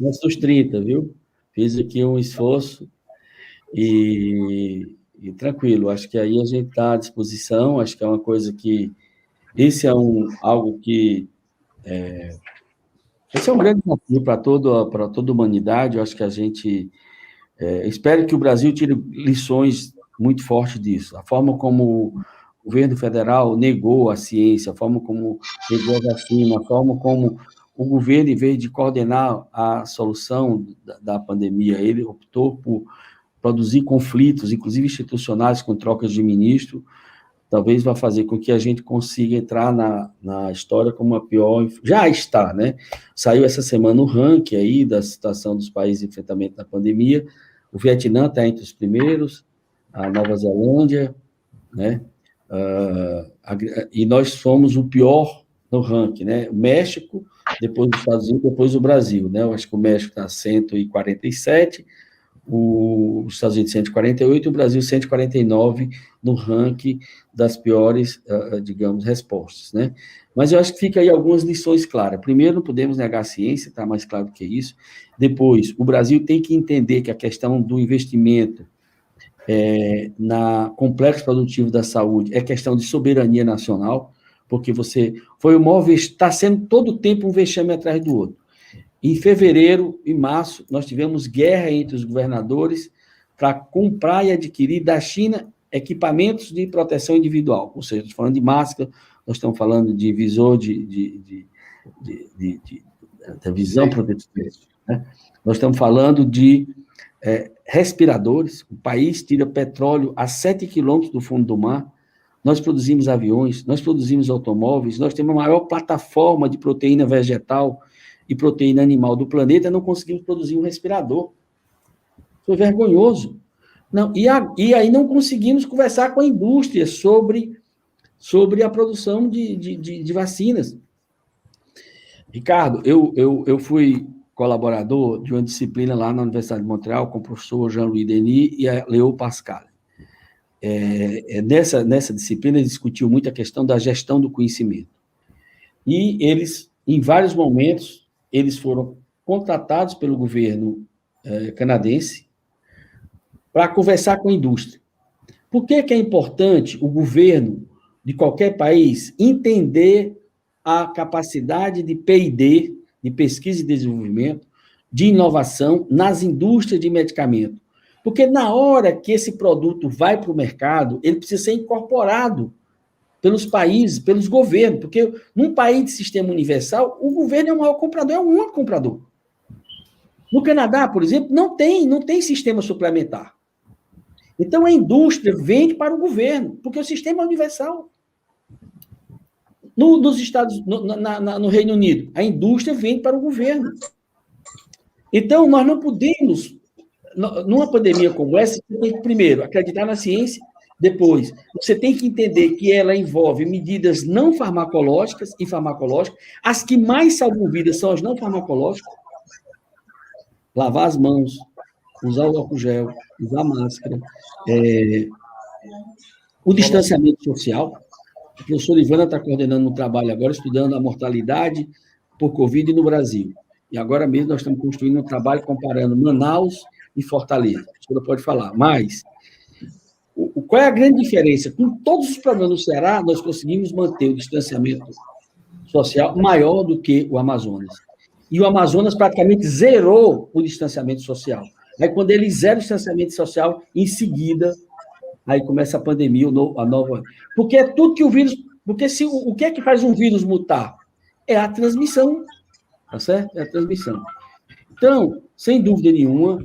Antes dos 30, viu? Fiz aqui um esforço e tranquilo, acho que aí a gente está à disposição, acho que é uma coisa que... Esse é algo que... esse é um grande desafio para toda a humanidade, eu acho que a gente... espero que o Brasil tire lições muito fortes disso. A forma como o governo federal negou a ciência, a forma como negou a vacina, a forma como o governo, em vez de coordenar a solução da pandemia, ele optou por produzir conflitos, inclusive institucionais, com trocas de ministro, talvez vá fazer com que a gente consiga entrar na história como a pior... Já está, né? Saiu essa semana o ranking aí da situação dos países de enfrentamento da pandemia. O Vietnã está entre os primeiros, a Nova Zelândia, né? E nós somos o pior no ranking, né? O México, depois dos Estados Unidos, depois o Brasil, né? Eu acho que o México está 147, os Estados Unidos 148 e o Brasil 149 no ranking das piores, digamos, respostas, né? Mas eu acho que fica aí algumas lições claras. Primeiro, não podemos negar a ciência, está mais claro do que isso. Depois, o Brasil tem que entender que a questão do investimento na complexo produtivo da saúde é questão de soberania nacional, porque está sendo todo o tempo um vexame atrás do outro. Em fevereiro e março, nós tivemos guerra entre os governadores para comprar e adquirir da China equipamentos de proteção individual, ou seja, estamos falando de máscara, nós estamos falando de visor de visão protetiva, né? Nós estamos falando de respiradores. O país tira petróleo a 7 quilômetros do fundo do mar, nós produzimos aviões, nós produzimos automóveis, nós temos a maior plataforma de proteína vegetal e proteína animal do planeta, não conseguimos produzir um respirador. Foi vergonhoso. Não, e aí não conseguimos conversar com a indústria sobre a produção de vacinas. Ricardo, eu fui colaborador de uma disciplina lá na Universidade de Montreal com o professor Jean-Louis Denis e a Leo Pascal. Nessa disciplina, eles discutiam muito a questão da gestão do conhecimento. E eles, em vários momentos, eles foram contratados pelo governo canadense para conversar com a indústria. Por que é importante o governo de qualquer país entender a capacidade de P&D, de pesquisa e desenvolvimento, de inovação nas indústrias de medicamento? Porque na hora que esse produto vai para o mercado, ele precisa ser incorporado pelos países, pelos governos, porque num país de sistema universal, o governo é o maior comprador, é o único comprador. No Canadá, por exemplo, não tem sistema suplementar. Então, a indústria vende para o governo, porque o sistema é universal. No Reino Unido, a indústria vende para o governo. Então, nós não podemos, numa pandemia como essa, você tem que, primeiro, acreditar na ciência, depois, você tem que entender que ela envolve medidas não farmacológicas e farmacológicas. As que mais salvam vidas são as não farmacológicas. Lavar as mãos, usar o álcool gel, usar máscara, o distanciamento social. A professora Ivana está coordenando um trabalho agora, estudando a mortalidade por Covid no Brasil. E agora mesmo nós estamos construindo um trabalho comparando Manaus e Fortaleza. A professora pode falar, mas qual é a grande diferença? Com todos os problemas no Ceará, nós conseguimos manter o distanciamento social maior do que o Amazonas. E o Amazonas praticamente zerou o distanciamento social. Aí, quando ele zera o distanciamento social, em seguida, aí começa a pandemia, a nova... Porque é tudo que o vírus... Porque o que é que faz um vírus mutar? É a transmissão, tá certo? É a transmissão. Então, sem dúvida nenhuma,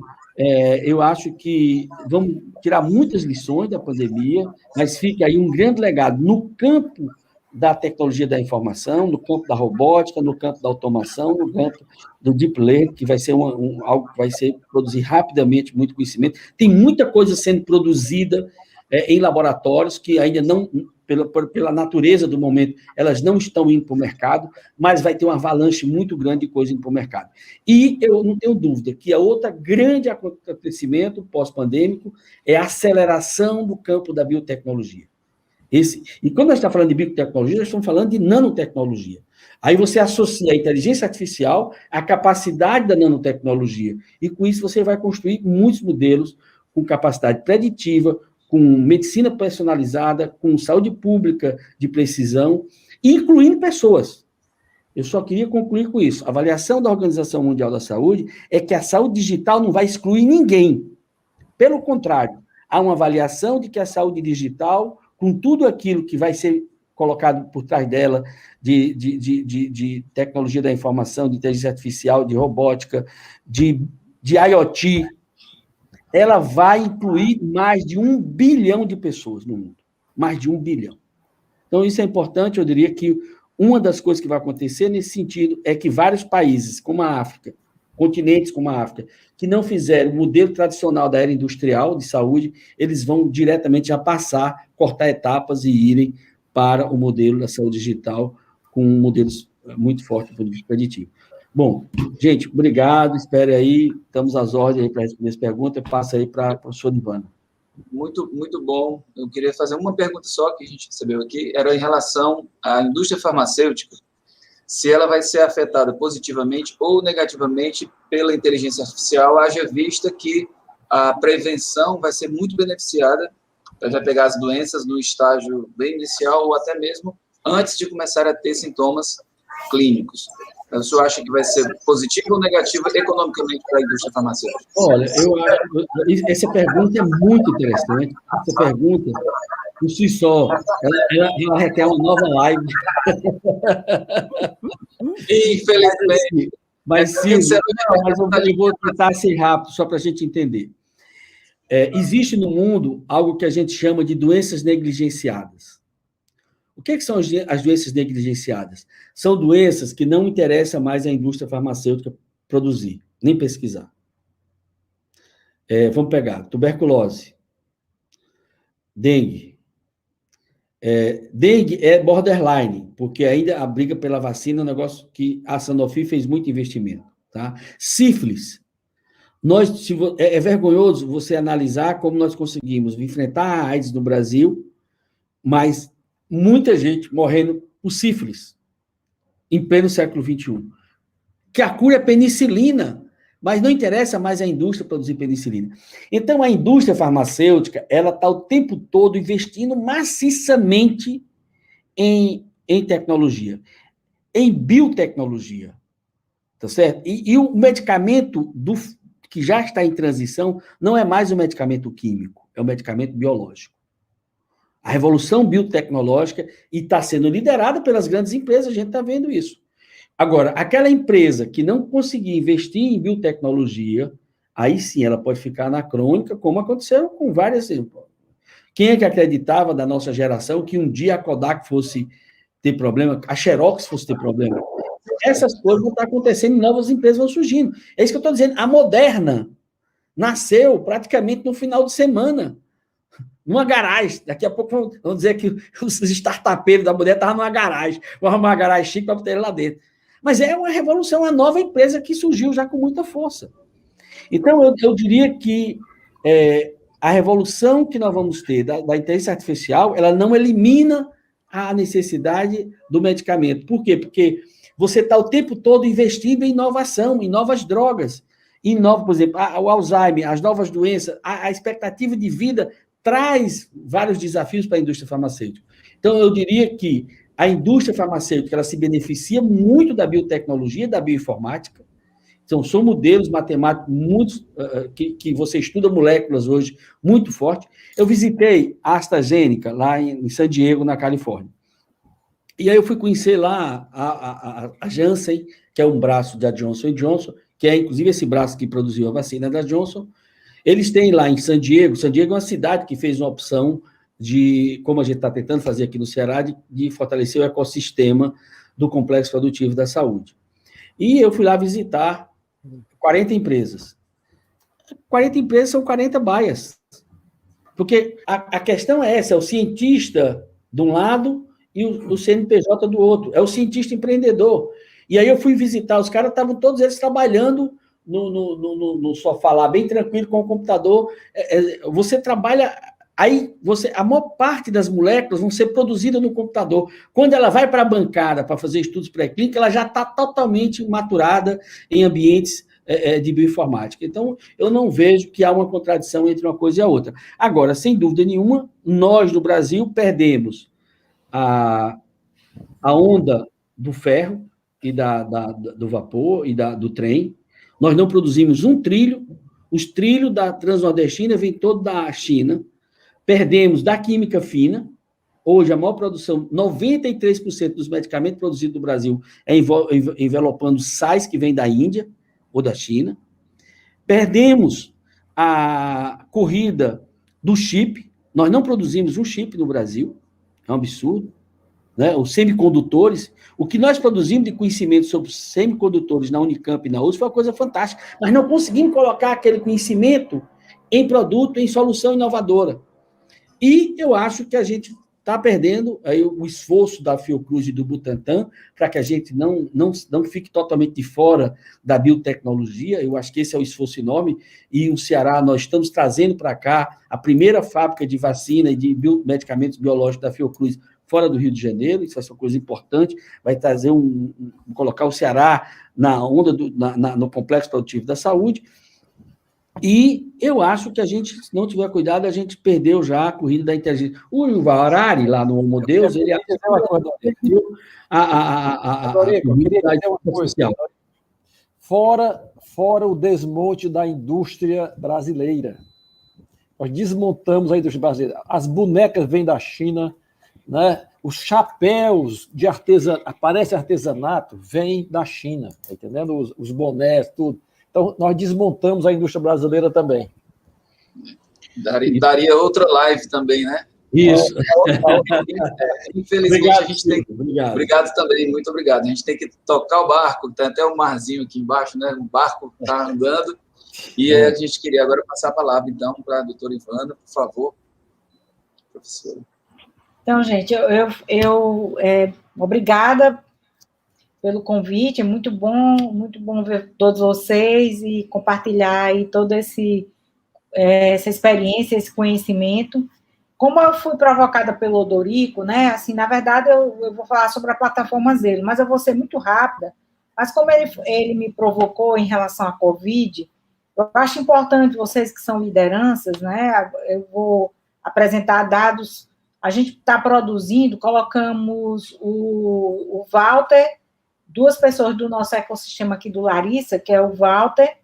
eu acho que vamos tirar muitas lições da pandemia, mas fica aí um grande legado no campo da tecnologia da informação, no campo da robótica, no campo da automação, no campo do deep learning, que vai ser algo que vai produzir rapidamente muito conhecimento. Tem muita coisa sendo produzida em laboratórios que ainda não, pela natureza do momento, elas não estão indo para o mercado, mas vai ter uma avalanche muito grande de coisa indo para o mercado. E eu não tenho dúvida que a outra grande acontecimento pós-pandêmico é a aceleração do campo da biotecnologia. E quando nós estamos falando de biotecnologia, nós estamos falando de nanotecnologia. Aí você associa a inteligência artificial à capacidade da nanotecnologia. E com isso você vai construir muitos modelos com capacidade preditiva, com medicina personalizada, com saúde pública de precisão, incluindo pessoas. Eu só queria concluir com isso. A avaliação da Organização Mundial da Saúde é que a saúde digital não vai excluir ninguém. Pelo contrário, há uma avaliação de que a saúde digital, com tudo aquilo que vai ser colocado por trás dela, de tecnologia da informação, de inteligência artificial, de robótica, de IoT, ela vai incluir mais de 1 bilhão de pessoas no mundo. Mais de 1 bilhão. Então, isso é importante. Eu diria que uma das coisas que vai acontecer nesse sentido é que vários países, como a África, continentes como a África, que não fizeram o modelo tradicional da era industrial de saúde, eles vão diretamente já passar, cortar etapas e irem para o modelo da saúde digital com modelos muito fortes do ponto de vista preditivo. Bom, gente, obrigado, espere aí, estamos às ordens para responder as perguntas, passa aí para a professora Ivana. Muito, muito bom. Eu queria fazer uma pergunta só que a gente recebeu aqui, era em relação à indústria farmacêutica, se ela vai ser afetada positivamente ou negativamente pela inteligência artificial, haja vista que a prevenção vai ser muito beneficiada, para já pegar as doenças no estágio bem inicial ou até mesmo antes de começar a ter sintomas clínicos. O senhor acha que vai ser positivo ou negativo economicamente para a indústria farmacêutica? Olha, eu acho... Essa pergunta é muito interessante. Essa pergunta, por si só, ela requer uma nova live. Infelizmente. Mas eu vou tentar ser rápido, só para a gente entender. Existe no mundo algo que a gente chama de doenças negligenciadas. O que são as doenças negligenciadas? São doenças que não interessa mais à indústria farmacêutica produzir, nem pesquisar. Vamos pegar tuberculose, dengue. Dengue é borderline, porque ainda a briga pela vacina é um negócio que a Sanofi fez muito investimento. Tá? Sífilis. É vergonhoso você analisar como nós conseguimos enfrentar a AIDS no Brasil, mas muita gente morrendo por sífilis em pleno século XXI. Que a cura é penicilina, mas não interessa mais a indústria produzir penicilina. Então, a indústria farmacêutica, ela está o tempo todo investindo maciçamente em tecnologia, em biotecnologia, tá certo? E o medicamento que já está em transição não é mais um medicamento químico, é um medicamento biológico. A revolução biotecnológica está sendo liderada pelas grandes empresas, a gente está vendo isso. Agora, aquela empresa que não conseguir investir em biotecnologia, aí sim ela pode ficar anacrônica, como aconteceu com várias... Quem é que acreditava da nossa geração que um dia a Kodak fosse ter problema, a Xerox fosse ter problema? Essas coisas vão estar acontecendo e novas empresas vão surgindo. É isso que eu estou dizendo. A Moderna nasceu praticamente no final de semana, numa garagem. Daqui a pouco vão dizer que os startupeiros da Moderna estavam numa garagem. Vão arrumar uma garagem chique para botar ele lá dentro. Mas é uma revolução, uma nova empresa que surgiu já com muita força. Então, eu diria que a revolução que nós vamos ter da inteligência artificial, ela não elimina a necessidade do medicamento. Por quê? Porque você está o tempo todo investindo em inovação, em novas drogas, por exemplo, o Alzheimer, as novas doenças, a expectativa de vida traz vários desafios para a indústria farmacêutica. Então, eu diria que a indústria farmacêutica ela se beneficia muito da biotecnologia, da bioinformática, São modelos matemáticos muito, que você estuda moléculas hoje muito forte. Eu visitei a AstraZeneca, lá em San Diego, na Califórnia. E aí eu fui conhecer lá a Janssen, que é um braço da Johnson Johnson, que é, inclusive, esse braço que produziu a vacina da Johnson. Eles têm lá em San Diego é uma cidade que fez uma opção de, como a gente está tentando fazer aqui no Ceará, de fortalecer o ecossistema do complexo produtivo da saúde. E eu fui lá visitar 40 empresas. 40 empresas são 40 baias. Porque a questão é essa, é o cientista de um lado e o CNPJ do outro. É o cientista empreendedor. E aí eu fui visitar, os caras estavam todos eles trabalhando no sofá lá, bem tranquilo, com o computador. Você trabalha... Aí, a maior parte das moléculas vão ser produzidas no computador. Quando ela vai para a bancada para fazer estudos pré-clínicos, ela já está totalmente maturada em ambientes de bioinformática. Então, eu não vejo que há uma contradição entre uma coisa e a outra. Agora, sem dúvida nenhuma, nós, no Brasil, perdemos a onda do ferro e do vapor e do trem. Nós não produzimos um trilho. Os trilhos da Transnordestina vêm todos da China. Perdemos da química fina. Hoje, a maior produção, 93% dos medicamentos produzidos no Brasil é envelopando sais que vêm da Índia ou da China. Perdemos a corrida do chip. Nós não produzimos um chip no Brasil. É um absurdo. Né? Os semicondutores. O que nós produzimos de conhecimento sobre semicondutores na Unicamp e na USP foi uma coisa fantástica. Mas não conseguimos colocar aquele conhecimento em produto, em solução inovadora. E eu acho que a gente está perdendo aí o esforço da Fiocruz e do Butantan para que a gente não fique totalmente de fora da biotecnologia. Eu acho que esse é o esforço enorme. E o Ceará, nós estamos trazendo para cá a primeira fábrica de vacina e de medicamentos biológicos da Fiocruz fora do Rio de Janeiro. Isso vai ser uma coisa importante. Vai trazer colocar o Ceará na onda no complexo produtivo da saúde. E eu acho que a gente, se não tiver cuidado, a gente perdeu já a corrida da inteligência. O Yuval Harari, lá no Homo Deus, ele perdeu a corrida da inteligência artificial. Fora o desmonte da indústria brasileira. Nós desmontamos a indústria brasileira. As bonecas vêm da China, né? Os chapéus de artesanato, parece artesanato, vêm da China, tá entendendo? Os bonés, tudo. Então, nós desmontamos a indústria brasileira também. Daria outra live também, né? Isso. Infelizmente, obrigado, a gente tem... Obrigado também, muito obrigado. A gente tem que tocar o barco, tem até um marzinho aqui embaixo, né? O barco está andando. E a gente queria agora passar a palavra, então, para a doutora Ivana, por favor. Professora. Então, gente, obrigada pelo convite, é muito bom ver todos vocês e compartilhar aí toda essa experiência, esse conhecimento. Como eu fui provocada pelo Odorico, né, assim, na verdade, eu vou falar sobre a plataforma dele, mas eu vou ser muito rápida, mas como ele me provocou em relação à Covid, eu acho importante vocês que são lideranças, né, eu vou apresentar dados, a gente está produzindo, colocamos o Walter, duas pessoas do nosso ecossistema aqui do Larissa, que é o Walter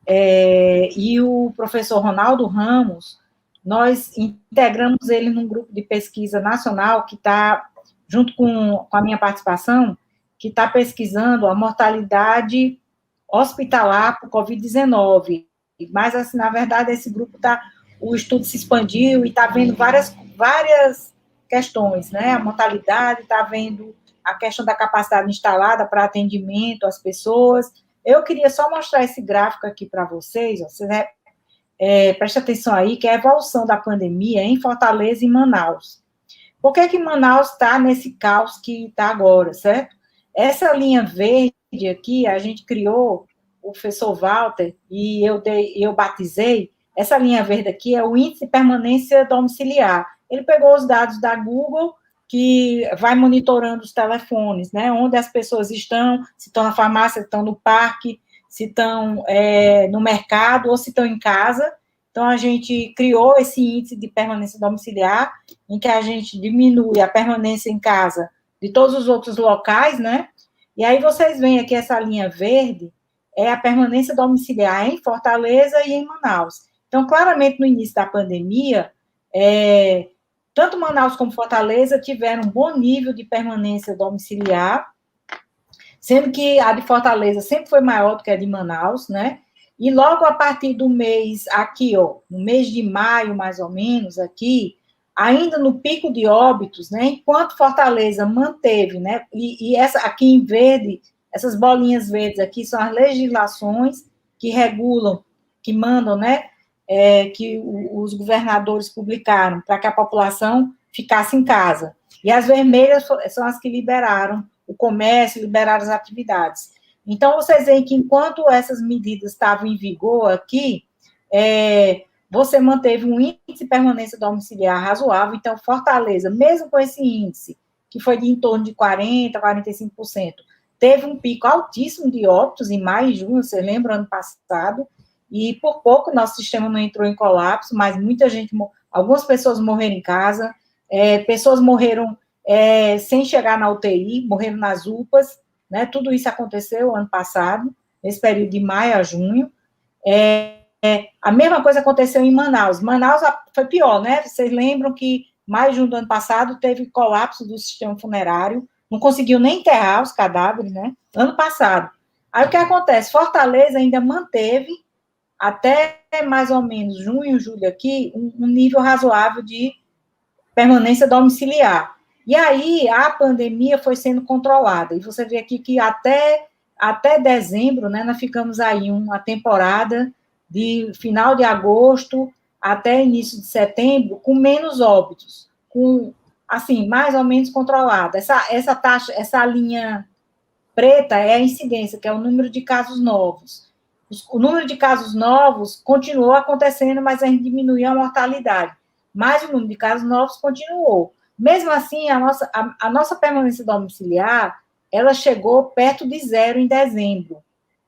e o professor Ronaldo Ramos, nós integramos ele num grupo de pesquisa nacional que está, junto com a minha participação, que está pesquisando a mortalidade hospitalar por Covid-19. Mas, assim, na verdade, esse grupo o estudo se expandiu e está vendo várias questões, né? A mortalidade, está vendo a questão da capacidade instalada para atendimento às pessoas. Eu queria só mostrar esse gráfico aqui para vocês, preste atenção aí, que é a evolução da pandemia em Fortaleza e Manaus. Por que Manaus está nesse caos que está agora, certo? Essa linha verde aqui, a gente criou, o professor Walter, e eu batizei, essa linha verde aqui é o índice de permanência domiciliar. Ele pegou os dados da Google, que vai monitorando os telefones, né? Onde as pessoas estão, se estão na farmácia, se estão no parque, se estão no mercado ou se estão em casa. Então, a gente criou esse índice de permanência domiciliar, em que a gente diminui a permanência em casa de todos os outros locais, né? E aí vocês veem aqui essa linha verde, é a permanência domiciliar em Fortaleza e em Manaus. Então, claramente, no início da pandemia, tanto Manaus como Fortaleza tiveram um bom nível de permanência domiciliar, sendo que a de Fortaleza sempre foi maior do que a de Manaus, né? E logo a partir do mês aqui, ó, no mês de maio, mais ou menos, aqui, ainda no pico de óbitos, né? Enquanto Fortaleza manteve, né? E essa aqui em verde, essas bolinhas verdes aqui são as legislações que regulam, que mandam, né? Que os governadores publicaram para que a população ficasse em casa. E as vermelhas são as que liberaram o comércio, liberaram as atividades. Então, vocês veem que enquanto essas medidas estavam em vigor aqui, você manteve um índice de permanência domiciliar razoável. Então, Fortaleza, mesmo com esse índice, que foi de em torno de 40%, 45%, teve um pico altíssimo de óbitos em maio e junho, você lembra, ano passado, e por pouco nosso sistema não entrou em colapso, mas muita gente, algumas pessoas morreram em casa, pessoas morreram sem chegar na UTI, morreram nas UPAs, né? Tudo isso aconteceu ano passado, nesse período de maio a junho. A mesma coisa aconteceu em Manaus. Manaus foi pior, né? Vocês lembram que maio e junho do ano passado teve colapso do sistema funerário, não conseguiu nem enterrar os cadáveres, né? Ano passado. Aí o que acontece? Fortaleza ainda manteve até mais ou menos junho, julho aqui, um nível razoável de permanência domiciliar. E aí, a pandemia foi sendo controlada. E você vê aqui que até dezembro, né, nós ficamos aí uma temporada de final de agosto até início de setembro com menos óbitos, com, assim, mais ou menos controlada. Essa taxa, essa linha preta é a incidência, que é o número de casos novos. O número de casos novos continuou acontecendo, mas a gente diminuiu a mortalidade. Mas o número de casos novos continuou. Mesmo assim, a nossa permanência domiciliar, ela chegou perto de 0 em dezembro,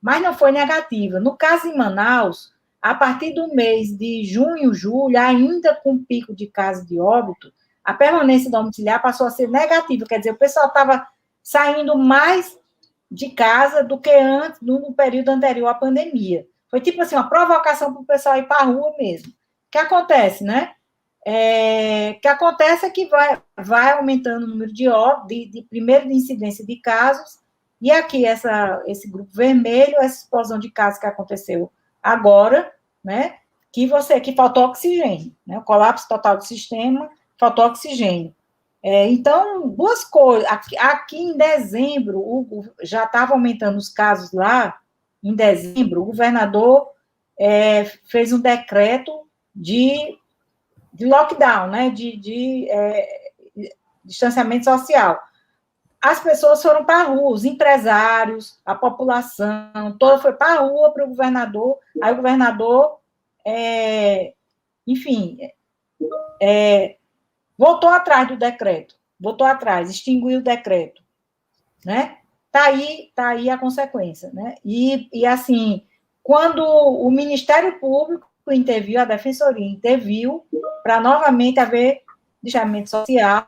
mas não foi negativa. No caso em Manaus, a partir do mês de junho, julho, ainda com pico de casos de óbito, a permanência domiciliar passou a ser negativa, quer dizer, o pessoal estava saindo mais de casa do que antes, no período anterior à pandemia. Foi tipo assim, uma provocação para o pessoal ir para a rua mesmo. O que acontece, né? O que acontece é que vai aumentando o número primeiro de incidência de casos, e aqui esse grupo vermelho, essa explosão de casos que aconteceu agora, né? Que faltou oxigênio, né? O colapso total do sistema, faltou oxigênio. Então, duas coisas. Aqui em dezembro, já estava aumentando os casos lá, em dezembro, o governador fez um decreto de lockdown, né, de distanciamento social. As pessoas foram para a rua, os empresários, a população, toda foi para a rua para o governador, aí o governador, enfim, voltou atrás do decreto, extinguiu o decreto, né? Tá aí a consequência, né? E assim, quando o Ministério Público interviu, a Defensoria interviu para novamente haver distanciamento social,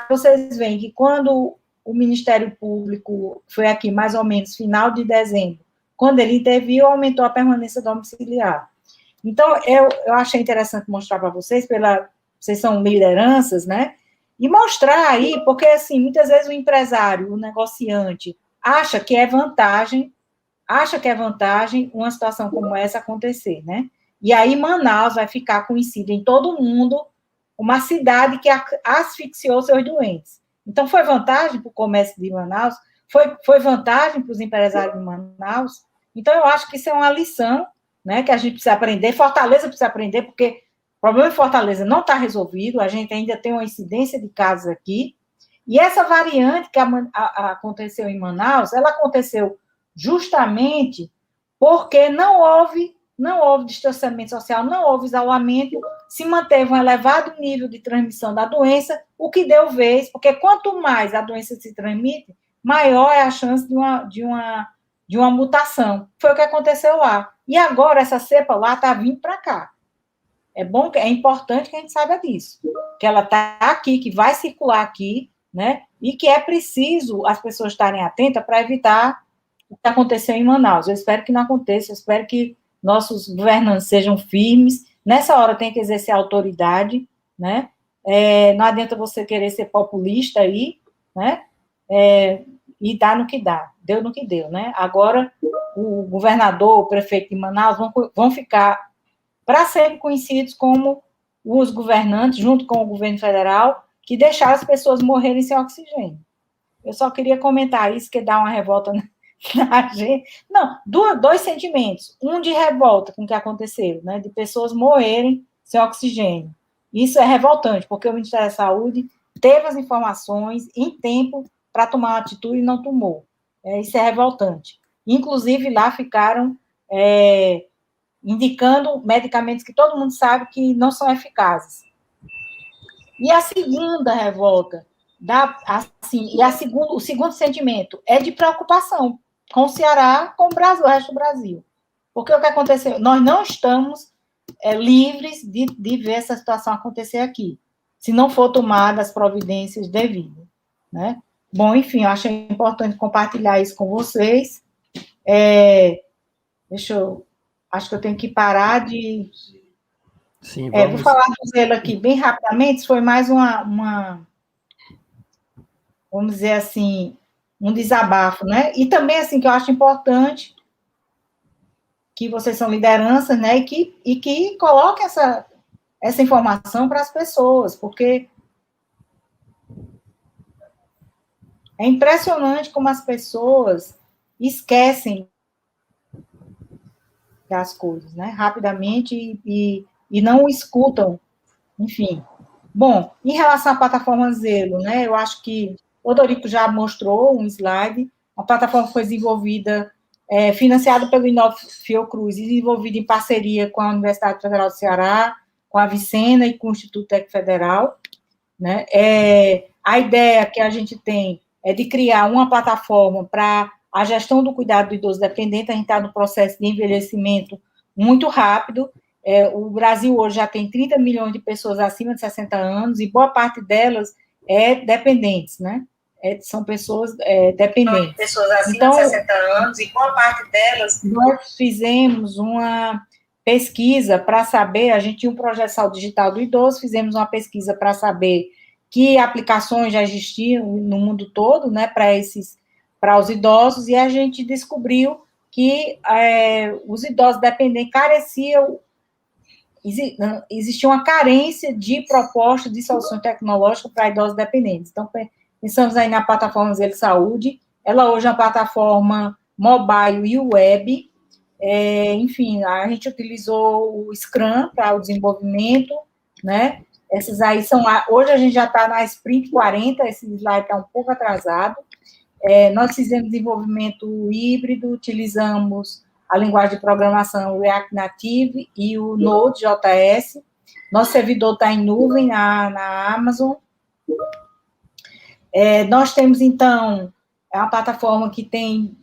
vocês veem que quando o Ministério Público foi aqui mais ou menos final de dezembro, quando ele interviu, aumentou a permanência domiciliar. Então, eu achei interessante mostrar para vocês, vocês são lideranças, né? E mostrar aí, porque, assim, muitas vezes o empresário, o negociante, acha que é vantagem uma situação como essa acontecer, né? E aí Manaus vai ficar conhecida em todo mundo, uma cidade que asfixiou seus doentes. Então, foi vantagem para o comércio de Manaus, foi vantagem para os empresários de Manaus. Então, eu acho que isso é uma lição, né, que a gente precisa aprender, Fortaleza precisa aprender, porque o problema em Fortaleza não está resolvido, a gente ainda tem uma incidência de casos aqui, e essa variante que aconteceu em Manaus, ela aconteceu justamente porque não houve distanciamento social, não houve isolamento, se manteve um elevado nível de transmissão da doença, o que deu vez, porque quanto mais a doença se transmite, maior é a chance de uma mutação. Foi o que aconteceu lá. E agora essa cepa lá está vindo para cá. É importante que a gente saiba disso, que ela está aqui, que vai circular aqui, né? E que é preciso as pessoas estarem atentas para evitar o que aconteceu em Manaus. Eu espero que não aconteça, eu espero que nossos governantes sejam firmes. Nessa hora tem que exercer autoridade, né? Não adianta você querer ser populista aí, né? E dá no que dá, deu no que deu, né? Agora, o governador, o prefeito de Manaus vão ficar para sempre conhecidos como os governantes, junto com o governo federal, que deixaram as pessoas morrerem sem oxigênio. Eu só queria comentar isso, que dá uma revolta na gente. Não, dois sentimentos. Um de revolta com o que aconteceu, né? De pessoas morrerem sem oxigênio. Isso é revoltante, porque o Ministério da Saúde teve as informações em tempo para tomar uma atitude e não tomou. Isso é revoltante. Inclusive, lá ficaram indicando medicamentos que todo mundo sabe que não são eficazes. E a segunda revolta, o segundo sentimento é de preocupação com o Ceará, com o Brasil, o resto do Brasil. Porque o que aconteceu? Nós não estamos livres de ver essa situação acontecer aqui, se não for tomadas as providências devidas, né? Bom, enfim, eu achei importante compartilhar isso com vocês. Acho que eu tenho que parar de... Sim, vamos... vou falar do Zelo aqui bem rapidamente, foi mais uma vamos dizer assim, um desabafo, né? E também, assim, que eu acho importante que vocês são lideranças, né? E que coloquem essa informação para as pessoas, porque é impressionante como as pessoas esquecem das coisas, né? Rapidamente e não escutam, enfim. Bom, em relação à plataforma Zelo, né? Eu acho que o Odorico já mostrou um slide. A plataforma foi desenvolvida, financiada pelo Inove Fiocruz, e desenvolvida em parceria com a Universidade Federal do Ceará, com a Avicena e com o Instituto Técnico Federal, né? A ideia que a gente tem é de criar uma plataforma para a gestão do cuidado do idoso dependente. A gente está no processo de envelhecimento muito rápido. O Brasil hoje já tem 30 milhões de pessoas acima de 60 anos, e boa parte delas dependentes, né? São pessoas dependentes. Pessoas acima de 60 anos, e boa parte delas... Nós fizemos uma pesquisa para saber, a gente tinha um projeto de saúde digital do idoso, fizemos uma pesquisa para saber que aplicações já existiam no mundo todo, né, para os idosos, e a gente descobriu que os idosos dependentes careciam, existia uma carência de propostas de soluções tecnológicas para idosos dependentes. Então, pensamos aí na plataforma Zelo Saúde. Ela hoje é uma plataforma mobile e web. Enfim, a gente utilizou o Scrum para o desenvolvimento, né? Essas aí são... Hoje a gente já está na Sprint 40, esse slide está um pouco atrasado. Nós fizemos desenvolvimento híbrido, utilizamos a linguagem de programação React Native e o Node.js. Nosso servidor está em nuvem na Amazon. Nós temos, então, uma plataforma que tem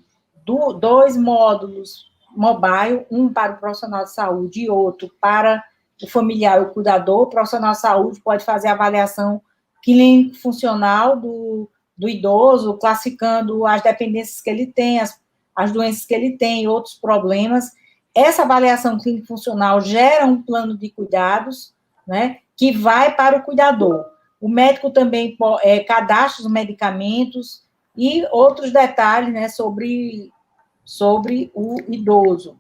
dois módulos mobile, um para o profissional de saúde e outro para o familiar e o cuidador. O profissional de saúde pode fazer a avaliação clínico-funcional do idoso, classificando as dependências que ele tem, as doenças que ele tem e outros problemas. Essa avaliação clínico-funcional gera um plano de cuidados, né, que vai para o cuidador. O médico também cadastra os medicamentos e outros detalhes, né, sobre o idoso.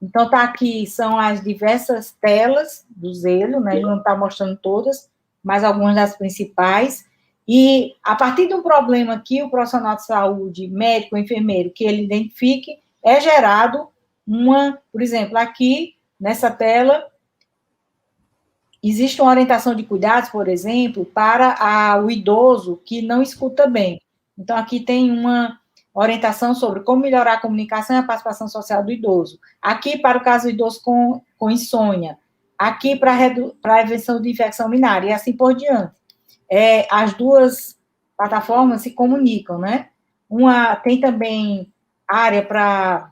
Então, tá aqui, são as diversas telas do Zelo, né, a gente não está mostrando todas, mas algumas das principais. E, a partir de um problema que o profissional de saúde, médico, enfermeiro, que ele identifique, é gerado por exemplo, aqui, nessa tela, existe uma orientação de cuidados, por exemplo, para o idoso que não escuta bem. Então, aqui tem uma orientação sobre como melhorar a comunicação e a participação social do idoso. Aqui, para o caso do idoso com insônia. Aqui, para a prevenção de infecção urinária, e assim por diante. As duas plataformas se comunicam, né? Tem também área para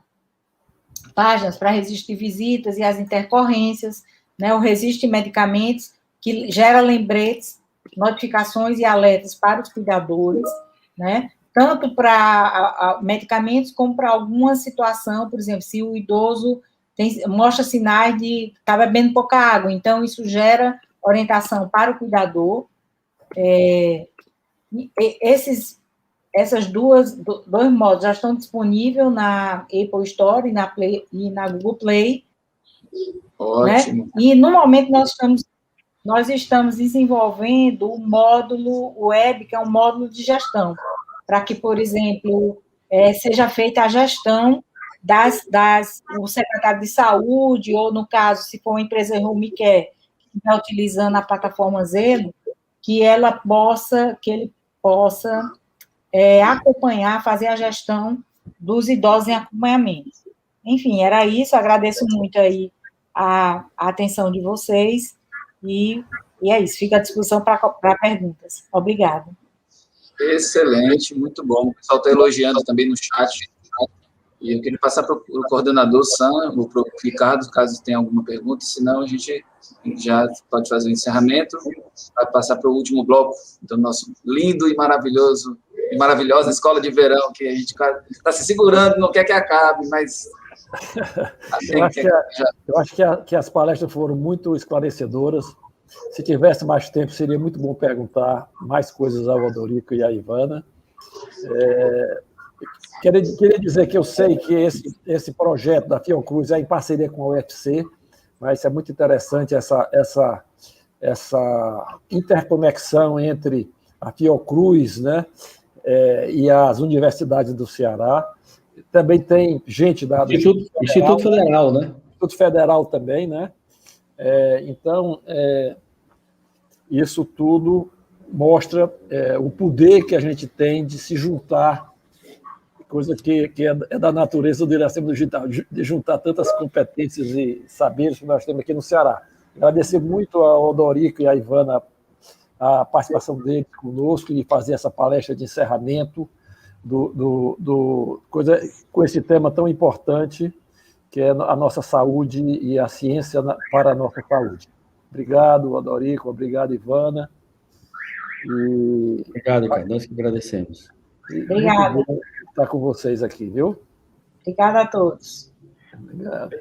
páginas para registro de visitas e as intercorrências, né? O registro de medicamentos, que gera lembretes, notificações e alertas para os cuidadores, né? tanto para medicamentos como para alguma situação, por exemplo, se o idoso mostra sinais de estar bebendo pouca água, então isso gera orientação para o cuidador. Essas dois modos já estão disponíveis na Apple Store e na Google Play. Ótimo. Né? E, no momento, nós estamos desenvolvendo o módulo web, que é um módulo de gestão, para que, por exemplo, seja feita a gestão o secretário de saúde, ou, no caso, se for uma empresa home care, que está utilizando a plataforma Zelo, que ele possa acompanhar, fazer a gestão dos idosos em acompanhamento. Enfim, era isso, agradeço muito aí a atenção de vocês, e é isso, fica à disposição para perguntas. Obrigada. Excelente, muito bom. O pessoal está elogiando também no chat. E eu queria passar para o coordenador Sam, ou para o Ricardo, caso tenha alguma pergunta, senão a gente já pode fazer o encerramento, vai passar para o último bloco do nosso lindo e maravilhoso, e maravilhosa escola de verão, que a gente está se segurando, não quer que acabe, mas... Eu acho que as palestras foram muito esclarecedoras. Se tivesse mais tempo, seria muito bom perguntar mais coisas ao Odorico e à Ivana. Queria dizer que eu sei que esse projeto da Fiocruz é em parceria com a UFC, mas é muito interessante essa interconexão entre a Fiocruz, né, e as universidades do Ceará. Também tem gente do Instituto Federal, né? Instituto Federal também, né? Então, isso tudo mostra o poder que a gente tem de se juntar, coisa que é da natureza do Iracema Digital, de juntar tantas competências e saberes que nós temos aqui no Ceará. Agradecer muito ao Odorico e à Ivana a participação deles conosco e fazer essa palestra de encerramento com esse tema tão importante, que é a nossa saúde e a ciência para a nossa saúde. Obrigado, Odorico, obrigado, Ivana. Obrigado, cara. Nós que agradecemos. Obrigada. Muito bom estar com vocês aqui, viu? Obrigada a todos. Obrigado.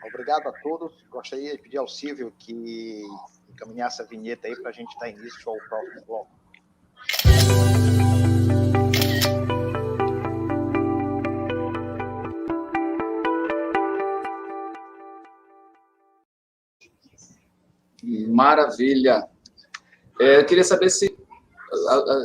Obrigado a todos. Gostaria de pedir ao Silvio que encaminhasse a vinheta aí para a gente dar início ao próximo bloco. Maravilha. Eu queria saber se